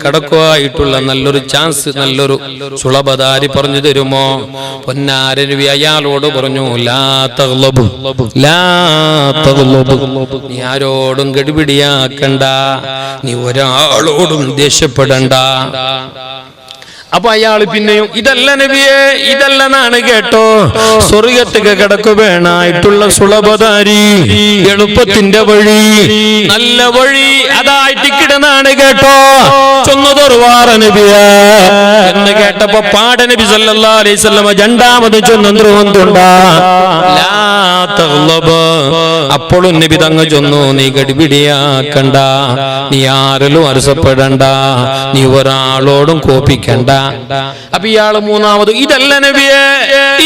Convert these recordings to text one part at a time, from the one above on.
കടക്കുവായിട്ടുള്ള നല്ലൊരു ചാൻസ്, നല്ലൊരു സുളഭദാരി പറഞ്ഞു തരുമോ? പൊന്നാരരുവി അയാളോട് പറഞ്ഞു, ലാ തഗ്ലബ്, ലാ തഗ്ലബ്, നീ ആരോടും ഗഡിബിടിയാക്കണ്ട, നീ ഒരാളോടും ദേഷ്യപ്പെടണ്ട. അപ്പൊ അയാള് പിന്നെയും ഇതല്ല നബിയെ, ഇതല്ലെന്നാണ് കേട്ടോ, സ്വർഗത്തേക്ക് കടക്കുവേണായിട്ടുള്ള സുളഭദാരി, എളുപ്പത്തിന്റെ വഴി, നല്ല വഴി അതായിട്ടിക്കിടുന്നാണ് കേട്ടോ, ചൊന്നുതൊറുവാറ നബിയെ എന്ന് കേട്ടപ്പോ പാട നബി സല്ലല്ലാഹു അലൈഹി വസല്ലം രണ്ടാമത് ചൊന്നുണ്ടാ ലാ തഗ്ലബ്. അപ്പോഴും നബി തങ്ങൾ ചൊന്നു, നീ ഗഡിബിടിയാക്കണ്ട, നീ ആരിലും അരസപ്പെടണ്ട, നീ ഒരാളോടും കോപിക്കണ്ട. അപ്പൊ ഇയാള് മൂന്നാമത് ഇതല്ല നബിയെ,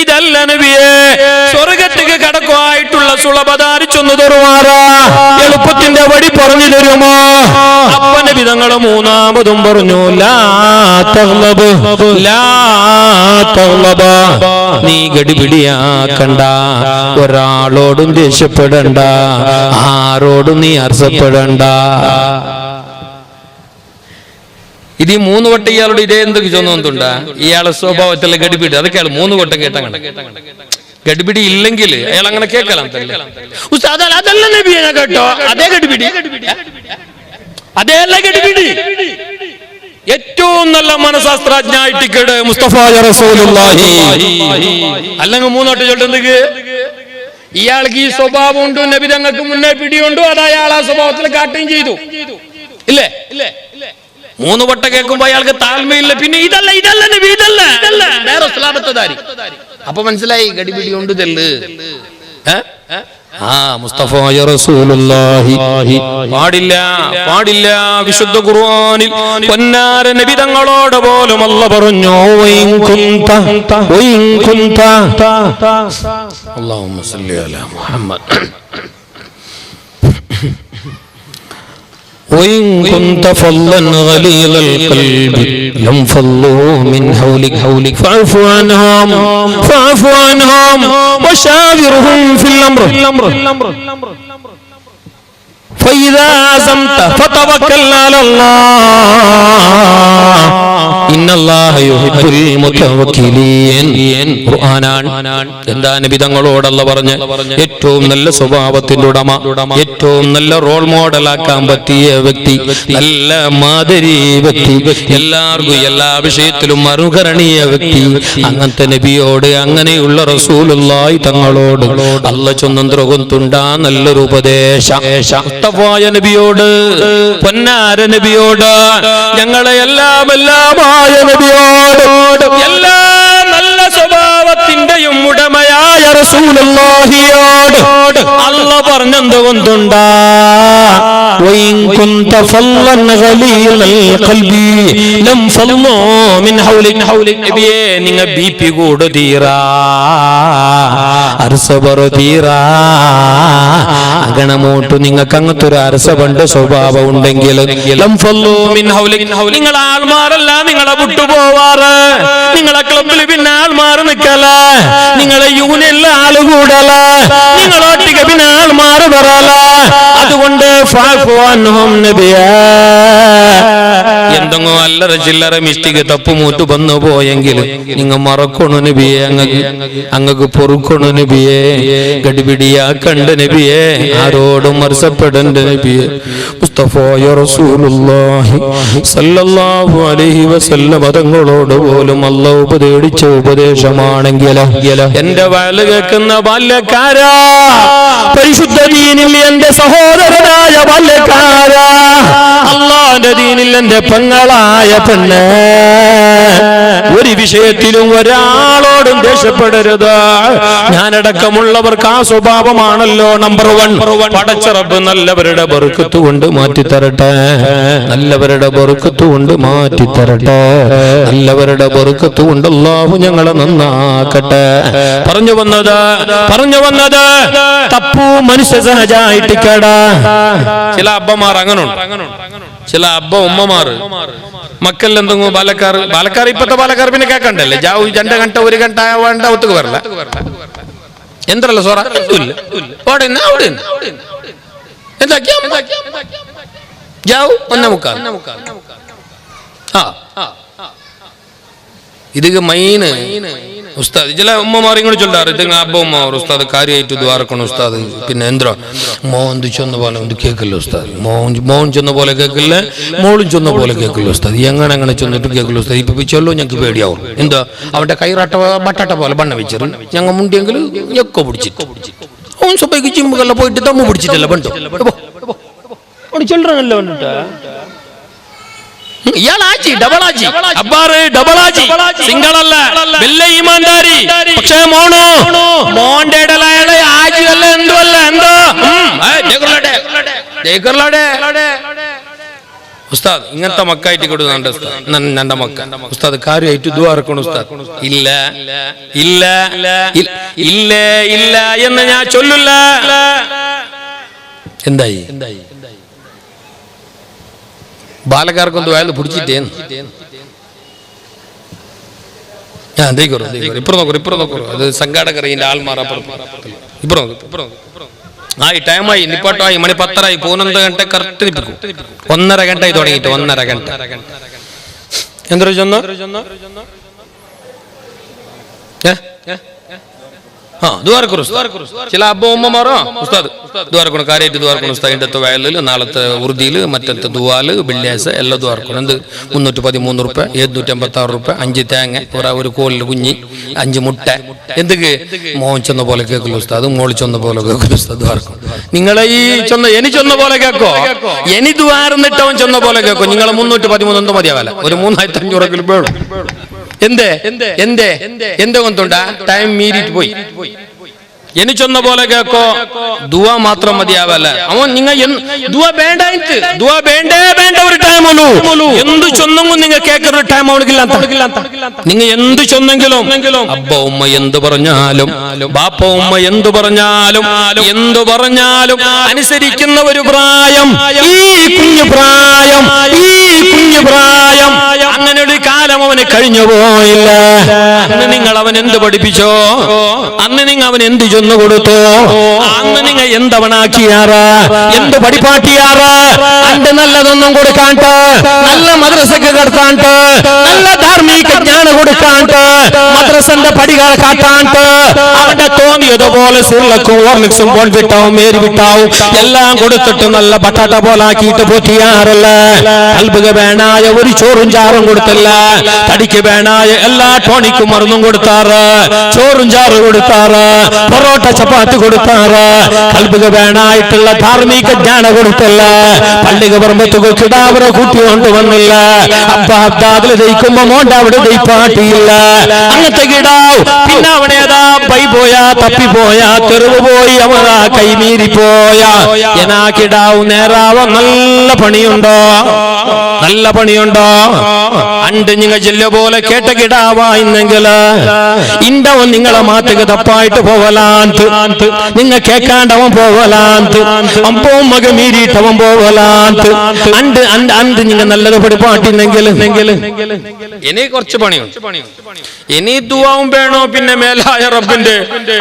ഇതല്ല നബിയെ, സ്വർഗത്തേക്ക് കടക്കുവായിട്ടുള്ള സുളഭദാരി ചൊന്നു തരുമാറാ, എളുപ്പത്തിന്റെ വഴി പറഞ്ഞു തരുമോ? അപ്പ നബി തങ്ങൾ മൂന്നാമതും പറഞ്ഞു, ലാ തഗ്ലബ്, ലാ തഗ്ലബ്, നീ ഗഡിബിടിയാക്കണ്ട, ഒരാളോടും ദേഷ്യപ്പെടണ്ട, ആരോടും നീ അർസപ്പെടണ്ട. ഇത് ഈ 3 വട്ടം ഇയാളുടെ ഇതേ എന്തൊക്കെ ചൊന്നുണ്ടാ, ഇയാളെ സ്വഭാവത്തിലെ ഗഡിബിടി, അതൊക്കെ അയാൾ 3 വട്ടം കേട്ട. ഗഡിബിടി ഇല്ലെങ്കിൽ അയാൾ അങ്ങനെ കേൾക്കണം. അതല്ല നബിയെ കേട്ടോ, അതേ ഗഡിബിടി, അതേല്ല ഗഡിബിടി. ഏറ്റവും നല്ല മനഃശാസ്ത്രജ്ഞായിട്ടിക്കട് മുസ്തഫായ റസൂലുള്ളാഹി. അല്ലെങ്കിൽ 3 വട്ടം ചൊല്ലുന്നത് ഇയാൾക്ക് ഈ സ്വഭാവം ഉണ്ട്, നബി തങ്ങൾക്ക് മുന്നേ പിടിയുണ്ടോ, അത് അയാൾ ആ സ്വഭാവത്തിൽ കാട്ടുകയും ചെയ്തു. ഇല്ലേ? 3 വട്ടം കേൾക്കുമ്പോ അയാൾക്ക് താഴ്മയില്ല. പിന്നെ ഇതല്ല, ഇതല്ല നബി, ഇതല്ല, വേറെ സ്വലാബത്തദാരി. അപ്പൊ മനസ്സിലായി ഗഡിബിടി ഉണ്ട് തെല്ല്. മുസ്തഫായ റസൂലുള്ളാഹി പാടില്ല, പാടില്ല. വിശുദ്ധ ഖുർആനിൽ പൊന്നാര നബി തങ്ങളോട് പോലും അല്ലാഹു പറഞ്ഞു, അല്ലാഹുമ്മ സല്ലി അലാ മുഹമ്മദ് وإن كنت فظا غليظ القلب لانفضوا من حولك فاعف عنهم وشاورهم في الأمر فإذا عزمت فتوكل على الله إن الله يحب المتوكلين. എന്താ നബി തങ്ങളോട് അല്ലാഹു പറഞ്ഞു, ഏറ്റവും നല്ല സ്വഭാവത്തിന്റെ ഉടമ, ഏറ്റവും നല്ല റോൾ മോഡലാക്കാൻ പറ്റിയ വ്യക്തി, നല്ല മാതരി വ്യക്തി, എല്ലാവർക്കും എല്ലാ വിഷയത്തിലും മറുകരണീയ വ്യക്തി, അങ്ങനത്തെ നബിയോട്, അങ്ങനെയുള്ള റസൂലുള്ളാഹി തങ്ങളോട് അല്ലാഹു ചൊന്നുണ്ടാ നല്ലൊരു ഉപദേശം. മുസ്തഫായ നബിയോട്, പൊന്നാര നബിയോട്, ഞങ്ങളെ എല്ലാമായ നബിയോട്, എല്ലാ നല്ല സ്വഭാവത്തിന്റെയും ഉടമയായ റസൂലുള്ളാഹിയോട് അല്ലാഹു പറഞ്ഞെന്തുകൊണ്ടുണ്ടാ, നിങ്ങ BP കൂട് തീരാ, അർസബറു തീരാ, അങ്ങനമോട്ട് നിങ്ങൾക്ക് അങ്ങനത്തെ ഒരു അരസപണ്ട് സ്വഭാവം ഉണ്ടെങ്കിൽ നിങ്ങൾ ആൾമാരല്ല നിങ്ങളെ വിട്ടുപോവാറ്, നിങ്ങളെ ക്ലബിൽ പിന്നെ ആൾമാർ നിക്കല, നിങ്ങളെ യൂണിയനിൽ ആളുകൂടല, നിങ്ങളൊട്ടിക്ക് പിന്നെ ആൾമാർ വരല. അതുകൊണ്ട് എന്തെങ്കിലും അല്ലറ ചില്ലറ മിസ്റ്റേക്ക് തപ്പുമൂത്ത് വന്നു പോയെങ്കിൽ നിങ്ങൾ മറക്കണു നബിയെ, അങ്ങക്ക് പൊറുക്കണു നബിയെ, ഗഡിബിടിയാക്കണ്ട നബിയെ, ആരോടും മർസപ്പെടണ്ട നബിയെ. മുസ്തഫായ റസൂലുള്ളാഹി സല്ലല്ലാഹു അലൈഹി വസല്ലം തങ്ങളോട് പോലും അല്ലാഹു ഉപദേശിച്ച ഉപദേശമാണെങ്കിൽ എന്റെ വയല് കേൾക്കുന്ന ബാല്യക്കാരാ, പരിശുദ്ധ ദീനിൽ എന്റെ സഹോദരനായ ബാല്യക്കാരാ, അല്ലാഹുവിന്റെ ദീനിൽ എന്റെ പെങ്ങളായ പെണ്ണ്, ഒരു വിഷയത്തിലും ഒരാളോടും ദേഷ്യപ്പെടരുത്. ഞാനടക്കമുള്ളവർക്ക് ആ സ്വഭാവമാണല്ലോ നമ്പർ 1. പടച്ച റബ്ബ് നല്ലവരുടെ ബർക്കത്ത് കൊണ്ട് മാറ്റിത്തരട്ടെ, നല്ലവരുടെ ബർക്കത്ത് കൊണ്ട് മാറ്റിത്തരട്ടെ, നല്ലവരുടെ ബർക്കത്ത് കൊണ്ട് അല്ലാഹു ഞങ്ങളെ നന്നാക്കട്ടെ. പറഞ്ഞു വന്നത് തപ്പു മനുഷ്യ സഹജായിട്ട് കേടാ. ചില അബ്ബമാർ അങ്ങനുണ്ട്, ചില അബ്ബ ഉമ്മമാർ മക്കളിൽ എന്തെങ്കിലും ബാലക്കാർ ഇപ്പത്തെ ബാലക്കാർ പിന്നെ കേൾക്കണ്ടല്ലേ, 2 ഗಂಟೆ 1 ಗಂಟೆ വേണ്ട ഒത്തുക്ക് വരല, എന്തല്ല സോറ ജാവു 1:45. ഇത് മൈന് ഉസ്താദ് ചില ഉമ്മമാരും കൂടി ചൊല്ലാറ് ഇത് അബ്ബ ഉമ്മ ഉസ്താദ് കാര്യമായിട്ട് ദ്വാരക്കണം ഉസ്താദ്. പിന്നെ എന്തോ മോൻ ചെന്ന പോലെ ഒന്ന് കേൾക്കില്ല ഉസ്താദ്, മോൻ ചെന്ന പോലെ കേൾക്കില്ല, മോളും ചെന്ന പോലെ കേൾക്കില്ല ഉസ്താദ്, എങ്ങനെ ചെന്നിട്ട് കേൾക്കില്ല ഉസ്താദ്. ഇപ്പൊ ചൊല്ലോ ഞങ്ങൾക്ക് പേടിയാവും. എന്താ അവന്റെ കൈറാട്ട ബട്ടാട്ട പോലെ ബണ്ണ വെച്ചത് ഞങ്ങൾ മുണ്ടിയെങ്കിൽ ഞെക്കോ പിടിച്ചിട്ട് അവൻ സഭയ്ക്ക് ചിമ്പുകളെ പോയിട്ട് തമ്മ പിടിച്ചിട്ടല്ല ബണ്ടോ ചൊല്ലറങ്ങല്ലോ വന്നിട്ടാ ഇയാളാജി ഡബിളാജി അബ്ബാറ് ഡബിളാജി സിംഗിളല്ല വലിയ ഈമാൻദാരി. പക്ഷേ മോന്റെ ഇടലയാളെ ആജി അല്ല എന്തോ അല്ല എന്തോ ഉസ്താദ് ഇങ്ങനത്തെ മക്കായിട്ട് കൊടുക്കുന്നുണ്ട് എന്റെ മക്ക ഉസ്താദ് കാര്യമായിട്ട് ദ്വാരക്കണം ഉസ്താദ്. ഇല്ല ഇല്ല ഇല്ല ഇല്ല എന്ന് ഞാൻ ചൊല്ലില്ല. എന്തായി ബാലക്കാർക്കൊന്നും അയാൾ പിടിച്ചിട്ടേന്ന് ഇപ്പുറം നോക്കൂ അത് സംഘാടകറിന്റെ ആൾമാറപ്പുറം ഇപ്പുറം ആ ഈ ടൈമായി നിപ്പാട്ടായി മണി 10 11 ഗಂಟೆ കറക്റ്റ് നിപ്പിക്കും. 1.5 ഗಂಟೆ തുടങ്ങിയിട്ട് 1.5 ഗಂಟೆ എന്താ ചെന്ന ചില അബ്ബ ഉമ്മമാരോ ഉസ്താദ് ദ്വാരക്കണം കാര്യമായിട്ട് ദ്വാരക്കണം ഉസ്താദ്. ഇന്നത്തെ വയലില് നാളത്തെ ഉറുദിയില് മറ്റത്തെ ദുവാല് വെള്ളിയാഴ്ച എല്ലാം ദ്വാരക്കണം. എന്ത് 313 രൂപ 756 രൂപ 5 തേങ്ങ ഒരു കോലില് കുഞ്ഞി 5 മുട്ട. എന്തൊക്കെ മോൻ ചെന്ന പോലെ കേൾക്കില്ല ഉസ്താദ്, മോളി ചെന്ന പോലെ കേൾക്കില്ല ഉസ്താദ്. ദ്വാരക്കണം നിങ്ങളെ ഈ എനി ചെന്ന പോലെ കേൾക്കോ, എനി ദ്വാരന്നിട്ട് അവൻ ചെന്ന പോലെ കേൾക്കോ. നിങ്ങൾ 313 ഒന്നും മതിയാവല്ല, ഒരു 3500 വേണം. എന്തേ കൊണ്ടുണ്ടാ ടൈം മീരിട്ട് പോയി. എനിച്ചൊന്ന പോലെ കേൾക്കോ, ദുആ മാത്രം മതിയാവല്ല. അവൻ നിങ്ങൾ ദുആ വേണ്ട വേണ്ട ഒരു ടൈം എന്ത് ചൊന്നെങ്കിലും നിങ്ങൾ കേൾക്കുന്ന ടൈം അവനിക്കില്ല. നിങ്ങൾ എന്ത് ചൊന്നെങ്കിലും അബ്ബ ഉമ്മ എന്ത് പറഞ്ഞാലും ബാപ്പ ഉമ്മ എന്ത് പറഞ്ഞാലും അനുസരിക്കുന്ന ഒരു പ്രായം, ഈ കുഞ്ഞു പ്രായം അങ്ങനെ ഒരു കാലം അവന് കഴിഞ്ഞു പോയില്ല. അന്ന് നിങ്ങൾ അവൻ എന്ത് പഠിപ്പിച്ചോ, അന്ന് നിങ്ങൾ അവൻ എന്ത് ചൊന്നു കൊടുത്തോ, അന്ന് നിങ്ങൾ എന്തവണാക്കിയാറ്, എന്ത് പഠിപ്പാട്ടിയാറ്. അണ്ട് നല്ലതൊന്നും കൊടുക്കാണ്ട്, നല്ല മദ്രസക്ക് കടത്താണ്ട്, നല്ല ധാർമ്മിക ജ്ഞാനം കൊടുക്കാണ്ട്, മദ്രസന്റെ പടികൾ കാട്ടാണ്ട്, അവന്റെ തോന്നിയതുപോലെ സുള്ളക്കും ഓർലിക്സും പോൺവിട്ടാവും മേരി വിട്ടാവും എല്ലാം കൊടുത്തിട്ട് നല്ല ബട്ടാട്ട പോലാക്കിയിട്ട് പോറ്റിയാറല്ല. അൽബുക വേണായ ഒരു ചോറും ചാറും കൊടുത്തില്ല, തടിക്ക് വേണായ എല്ലാ ടോണിക്കും മരുന്നും കൊടുത്താറ്, ചോറും ചാറ് കൊടുത്താറ്, പൊറോട്ട ചപ്പാത്തി കൊടുത്താറ്. കൽബുക വേണായിട്ടുള്ള ധാർമ്മിക ജ്ഞാനം കൊടുത്തില്ല. പള്ളിക പറമ്പത്തുക കിടാവറെ കൂട്ടി കൊണ്ടുവന്നില്ല. അപ്പ അബ്ദാദിൽ ദയിക്കുമ്പോ മോണ്ട അവിടെ ദയിപ്പാട്ടിയില്ല. അങ്ങനത്തെ കിടാവ് പിന്നെ അവനേതാ പൈ പോയാ തപ്പിപ്പോയാ തെരുവ് പോയി അവനാ കൈമീരിപ്പോയാ എന്നാ കിടാവ് നേരാവ നല്ല പണിയുണ്ടോ അണ്ട് നിങ്ങൾ ജില്ല പോലെ കേട്ട കിടാവായിന്നെങ്കില് ഇണ്ടവൻ നിങ്ങളെ മാത്തുക തപ്പായിട്ട് പോവലാന്ത്, നിങ്ങ കേക്കാണ്ടവൻ പോവലാന്ത്, അമ്പവും മക മീരിട്ടവൻ പോവലാന്ത്. അണ്ട് നിങ്ങൾ നല്ലത് പഠിപ്പാട്ടിന്നെങ്കിൽ ഇനി കുറച്ച് പണിയുണ്ട്. ഇനി ദുആവും വേണോ, പിന്നെ മേലായ റബ്ബിന്റെ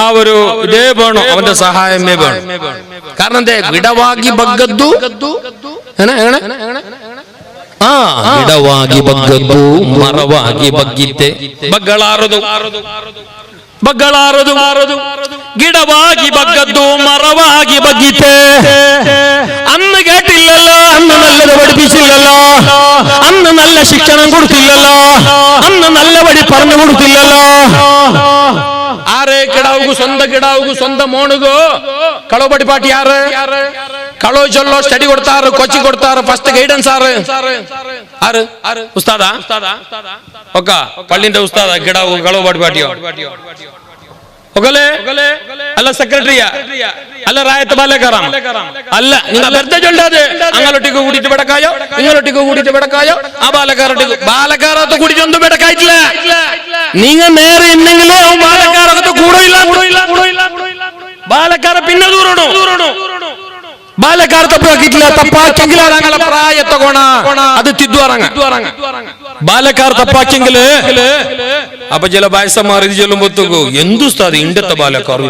ആ ഒരു ഇതേ വേണോ, അവന്റെ സഹായമേ വേണം. കാരണം എന്തേ വിടവാഗി ബഗ്ഗദ്ദു ಗಿಡವಾಗಿ ಬಗ್ಗದ್ದು ಮರವಾಗಿ ಬಗ್ಗಿತ್ತೆ ಬಗ್ಗಳಾರದು ಗಿಡವಾಗಿ ಬಗ್ಗದ್ದು ಮರವಾಗಿ ಬಗ್ಗಿತ್ತೆ. അന്ന് കേട്ടില്ലല്ലോ, അന്ന് നല്ലത് പഠിപ്പിച്ചില്ലല്ലോ, അന്ന് നല്ല ശിക്ഷണം കൊടുത്തില്ലല്ലോ, അന്ന് നല്ല വഴി പറഞ്ഞു കൊടുത്തില്ലല്ലോ. ആരെ കിടാവുകു സ്വന്തം മോണുകോ കളോ പഠിപ്പാട്ടി ആറ് കളോ ചൊല്ലോ സ്റ്റഡി കൊടുത്താറ്, കോച്ചിങ് കൊടുത്താറ്, ഫസ്റ്റ് ഗൈഡൻസ് ആറ് ഉസ്താദാ ഒക്ക പള്ളിന്റെ ഉസ്താദാ കിടാവു കളോ പഠിപ്പാട്ടിയോ അല്ല സെക്രട്ടറിയാ അല്ല റായത്ത് ബാലക്കാറാം അല്ല. നിങ്ങൾ വെറുതെ ചൊല്ലാതെ അങ്ങോട്ടേക്ക് കൂടിയിട്ട് വിടക്കായോ ഇങ്ങോട്ടേക്ക് കൂടിയിട്ട് വിടക്കായോ. ആ ബാലക്കാരത്ത് കൂടിയിട്ട് ഒന്നും വിടക്കായിട്ടില്ല. നിങ്ങൾ നേരെ ഉണ്ടെങ്കിലേ ബാലക്കാരത്ത് കൂടില്ല. ബാലക്കാര പിന്നെ ദൂരണോ ബാലക്കാർ തപ്പാക്കിയിട്ടില്ല. തപ്പാക്കെങ്കിൽ ഞങ്ങളെ പ്രായത്തെ കോണ അത് തിദ്വാറങ്ങ ബാലക്കാർ തപ്പാക്കെങ്കില് അപ്പൊ ചില വയസ്സന്മാർ ഇത് ചെല്ലുമ്പോഴത്തേക്കോ എന്തുസ്താദ് ഇണ്ടത്തെ ബാലക്കാർ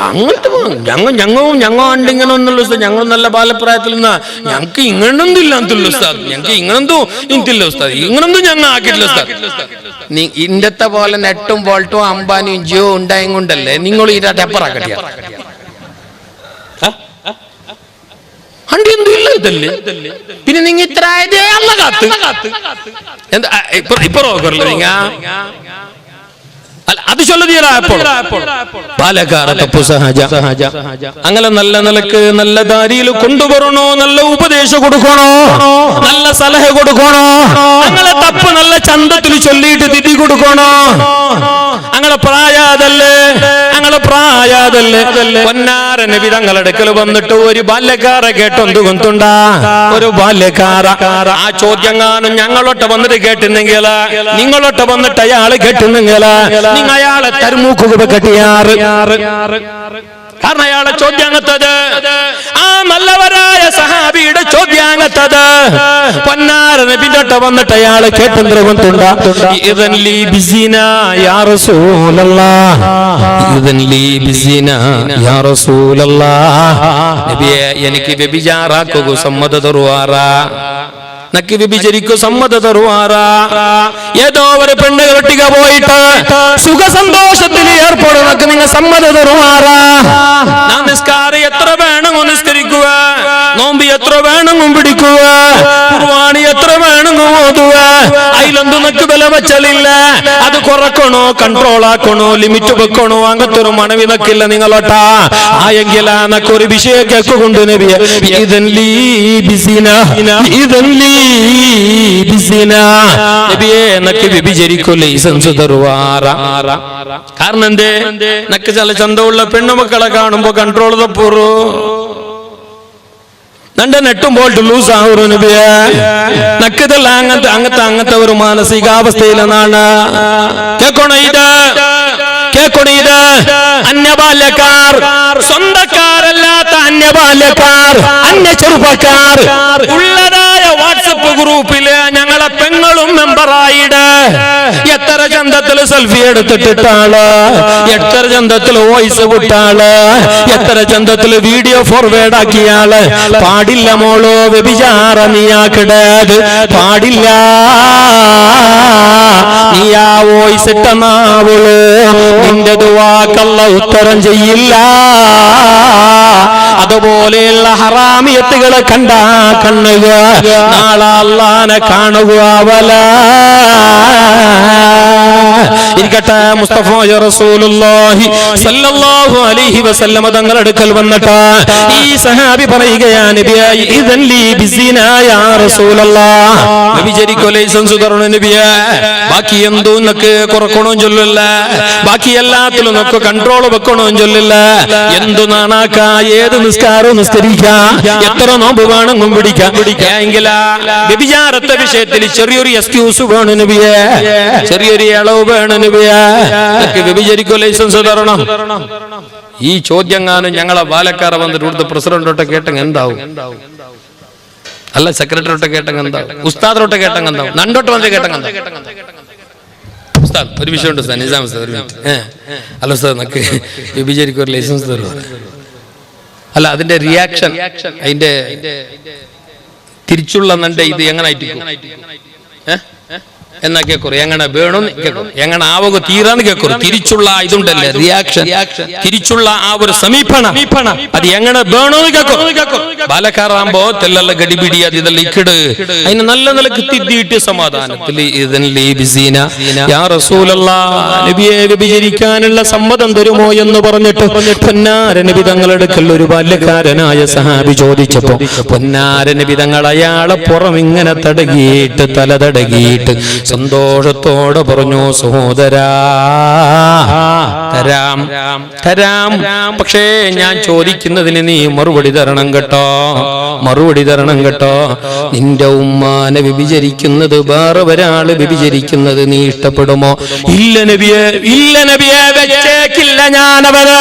അങ്ങനത്തെ ഞങ്ങൾ ഇങ്ങനെ ഒന്നുള്ള ഉസ്താദ് ഞങ്ങൾ നല്ല ബാലപ്രായത്തിൽ നിന്നാ ഞങ്ങക്ക് ഇങ്ങനൊന്നും ഇല്ല എന്നുള്ള ഉസ്താദ് ഞങ്ങക്ക് ഇങ്ങനെന്തോ ഇന്തില്ല ഉസ്താദ് ഇങ്ങനൊന്നും ഞങ്ങൾ ആക്കിയിട്ടില്ല ഉസ്താദ്. ഇണ്ടത്തെ പോലെ നെട്ടും ബോൾട്ടും അംബാനിയും ജിയോ ഉണ്ടായും കൊണ്ടല്ലേ നിങ്ങൾ ഇതിനകത്ത് എപ്പറാക്കട്ടിയ പിന്നെ നിങ്ങ ഇത്ര ആയതേ അല്ല കാത്ത് എന്താ ഇപ്പൊ നോക്കറില്ല നിങ്ങ അത് അങ്ങനെ നല്ല നിലക്ക് നല്ല ദാരിയിൽ കൊണ്ടുവരണോ, നല്ല ഉപദേശം കൊടുക്കണോ, നല്ല സലഹ കൊടുക്കണോ, അങ്ങനെ തപ്പ് നല്ല ചന്തത്തിൽ ചൊല്ലിയിട്ട് തിരി കൊടുക്കണോ. അങ്ങനെ പ്രായാതല്ലേ പൊന്നാര നബി തങ്ങളുടെ അടുക്കൽ വന്നിട്ട് ഒരു ബാല്യക്കാരെ കേട്ടൊന്ത് കൊണ്ടുണ്ടാ ഒരു ബാല്യക്കാര ആ ചോദ്യങ്ങാനും ഞങ്ങളൊട്ട് വന്നിട്ട് കേട്ടുന്നെങ്കിൽ നിങ്ങളൊട്ട് വന്നിട്ട് അയാള് കേട്ടുന്നെങ്കിൽ നിങ്ങൾ അയാളെ തരുമൂക്കുക കെട്ടിയാറ്. കാരണം അയാളെ ചോദ്യാങ്ങത്തത് ആ നല്ലവരായ സഹാബിയുടെ ചോദ്യാങ്ങത്തത് പൊന്നാര നബിന്റെ വന്നിട്ട് അയാള് കേട്ടുണ്ടാ എനിക്ക് വ്യഭിചാരാക്കുക സമ്മത തരുവാറാ, നക്കി വിഭിചരിക്കു സമ്മത തരുവാറാ. ഏതോ ഒരു പെണ്ണുകളൊട്ടിക പോയിട്ട് സുഖസന്തോഷത്തിൽ ഏർപ്പെടുന്നൊക്കെ നിങ്ങൾ സമ്മത തരുവാറാ. നാം നിസ്കാരം എത്ര വേണമെന്ന് നിസ്കരിക്കുക, നോമ്പ് എത്ര വേണമെന്നും പിടിക്കുക, കുർബാന എത്ര വേണമെന്നും ഓതുക, അതിലൊന്നും നക്ക് വില വെച്ചലില്ല. അത് കുറക്കണോ, കൺട്രോൾ ആക്കണോ, ലിമിറ്റ് വെക്കണോ, അങ്ങനത്തെ ഒരു മണവി നക്കില്ല നിങ്ങളൊട്ടാ. ആയെങ്കിലാ നക്കൊരു വിഷയം കേൾക്കൊണ്ട് നബിയെ കാരണം എന്തേ നക്ക് ചില ചന്തമുള്ള പെണ്ണുമക്കളെ കാണുമ്പോ കൺട്രോൾ തപ്പൂറു നന്റെ നെട്ടും ബോൾട്ട് ലൂസ് ആവൂറു നബിയെ. നക്കതല്ല അങ്ങനത്തെ ഒരു മാനസികാവസ്ഥയിലെന്നാണ്. കേൾക്കണോ അന്യബാല്യക്കാർ, സ്വന്തക്കാരല്ലാത്ത അന്യബാല്യക്കാർ, അന്യ ചെറുപ്പക്കാർ ഉള്ളതായ വാട്സപ്പ് ഗ്രൂപ്പില് ഞങ്ങളെ പെങ്ങളും മെമ്പറായിട്ട് എത്ര ചന്തത്തില് സെൽഫി എടുത്തിട്ടാള്, എത്ര ചന്തത്തില് വോയിസ് വിട്ടാള്, എത്ര ചന്തത്തില് വീഡിയോ ഫോർവേഡ് ആക്കിയാള്. പാടില്ല മോളോ വ്യഭിചാര നീയാക്കിടത് പാടില്ല. നീ ആ വോയിസ് ഇട്ട നാവുള് നിന്റെ ദുആക്കല്ല ഉത്തരം ചെയ്യില്ല. അതുപോലെയുള്ള ഹറാമിയത്തുകളെ കണ്ടാ കണ്ണുക നാളെ അല്ലാഹനെ കാണുക. ഇരിക്കട്ടെ, മുസ്തഫ റസൂലുള്ളാഹി സ്വല്ലല്ലാഹു അലൈഹി വസല്ലം തങ്ങളുടെ അടുക്കൽ വന്നിട്ട് ഈ സഹാബി പറയുകയാണ് നബിയേ ഇദൻ ലീ ബിസിനാ യാ റസൂലല്ലാഹ്. നബി ജരിക്കോ ലൈസൻസ് തരണോ നബിയേ. ബാക്കി എന്തോ നക്ക് കുറക്കണോ ചൊല്ലില്ല, ബാക്കി എല്ലാത്തിലും നക്ക് കൺട്രോൾ വെക്കണോ ചൊല്ലില്ല. എന്തു നാണാക്ക, ഏത് നിസ്കാരവും നിസ്കരിക്കാം, എത്ര നോമ്പ് വേണമെന്നും പിടിക്കാം. എങ്കിലാ വ്യഭിചാരത്തെ വിഷയത്തിൽ ചെറിയൊരു എക്സ്ക്യൂസ് വേണം നബിയേ, ചെറിയൊരു ഇളവ് വേണം നബിയേ. വ്യഭിചരിക്കോ ലൈസൻസ് തരണം. ഈ ചോദ്യങ്ങാനും ഞങ്ങളെ ബാലക്കാരെ വന്നിട്ട് ഇവിടുത്തെ പ്രസിഡന്റോട്ട് കേട്ടെങ്കിൽ എന്താവും? അല്ല സെക്രട്ടറിയോട്ട് കേട്ടെങ്കിൽ എന്താവും? ഉസ്താദിനോട്ട് കേട്ടെങ്കിൽ എന്താവും? നണ്ടോട്ട് വന്ന് കേട്ടെങ്കിൽ ഉസ്താദ് ഒരു വിഷയമുണ്ട് ഉസ്താദ്, നിസാം ഉസ്താദ് ഒരു മിനിറ്റ്. അല്ല ഉസ്താദ് നമുക്ക് വ്യഭിചരിക്കോ ഒരു ലൈസൻസ് തരുമോ? അല്ല അതിന്റെ റിയാക്ഷൻ, അതിന്റെ തിരിച്ചുള്ള നന്റെ ഇത് എങ്ങനെ എന്നാ കേൾക്കൂ, എങ്ങനെ വേണമെന്ന് കേൾക്കൂ, എങ്ങനെ ആവുക തീരാന്ന് കേൾക്കൂ. തിരിച്ചുള്ള ഇതുണ്ടല്ലേ റിയാക്ഷൻ, തിരിച്ചുള്ള ആ ഒരു സമീപനം, അത് എങ്ങനെ വേണമെന്ന് കേൾക്കൂ. ബാലക്കാറാകുമ്പോ തെല്ലല്ല ഗടിപിടി അത് ഇതെല്ലാം ഇക്കിട് അതിന് നല്ല നിലക്ക് തിരിയിട്ട് സമാധാനത്തിൽ വ്യഭിചരിക്കാനുള്ള സമ്മതം തരുമോ എന്ന് പറഞ്ഞിട്ട് പൊന്നാര നബി തങ്ങളുടെ അടുക്കൽ ഒരു ബാല്യക്കാരനായ സഹാബി ചോദിച്ചപ്പോ പൊന്നാര നബി തങ്ങൾ അയാളെ പുറം ഇങ്ങനെ തടകിയിട്ട് തല തടകിയിട്ട് സന്തോഷത്തോടെ പറഞ്ഞു, സഹോദരാ തരാം തരാം, പക്ഷേ ഞാൻ ചോദിക്കുന്നതിന് നീ മറുപടി തരണം കേട്ടോ, മറുപടി തരണം കേട്ടോ. നിന്റെ ഉമ്മാനെ വ്യഭിചരിക്കുന്നത് വേറെ ഒരാള് വ്യഭിചരിക്കുന്നത് നീ ഇഷ്ടപ്പെടുമോ? ഇല്ല നബിയെ, ഇല്ല നബിയെ, വെച്ചേക്കില്ല ഞാനവന്.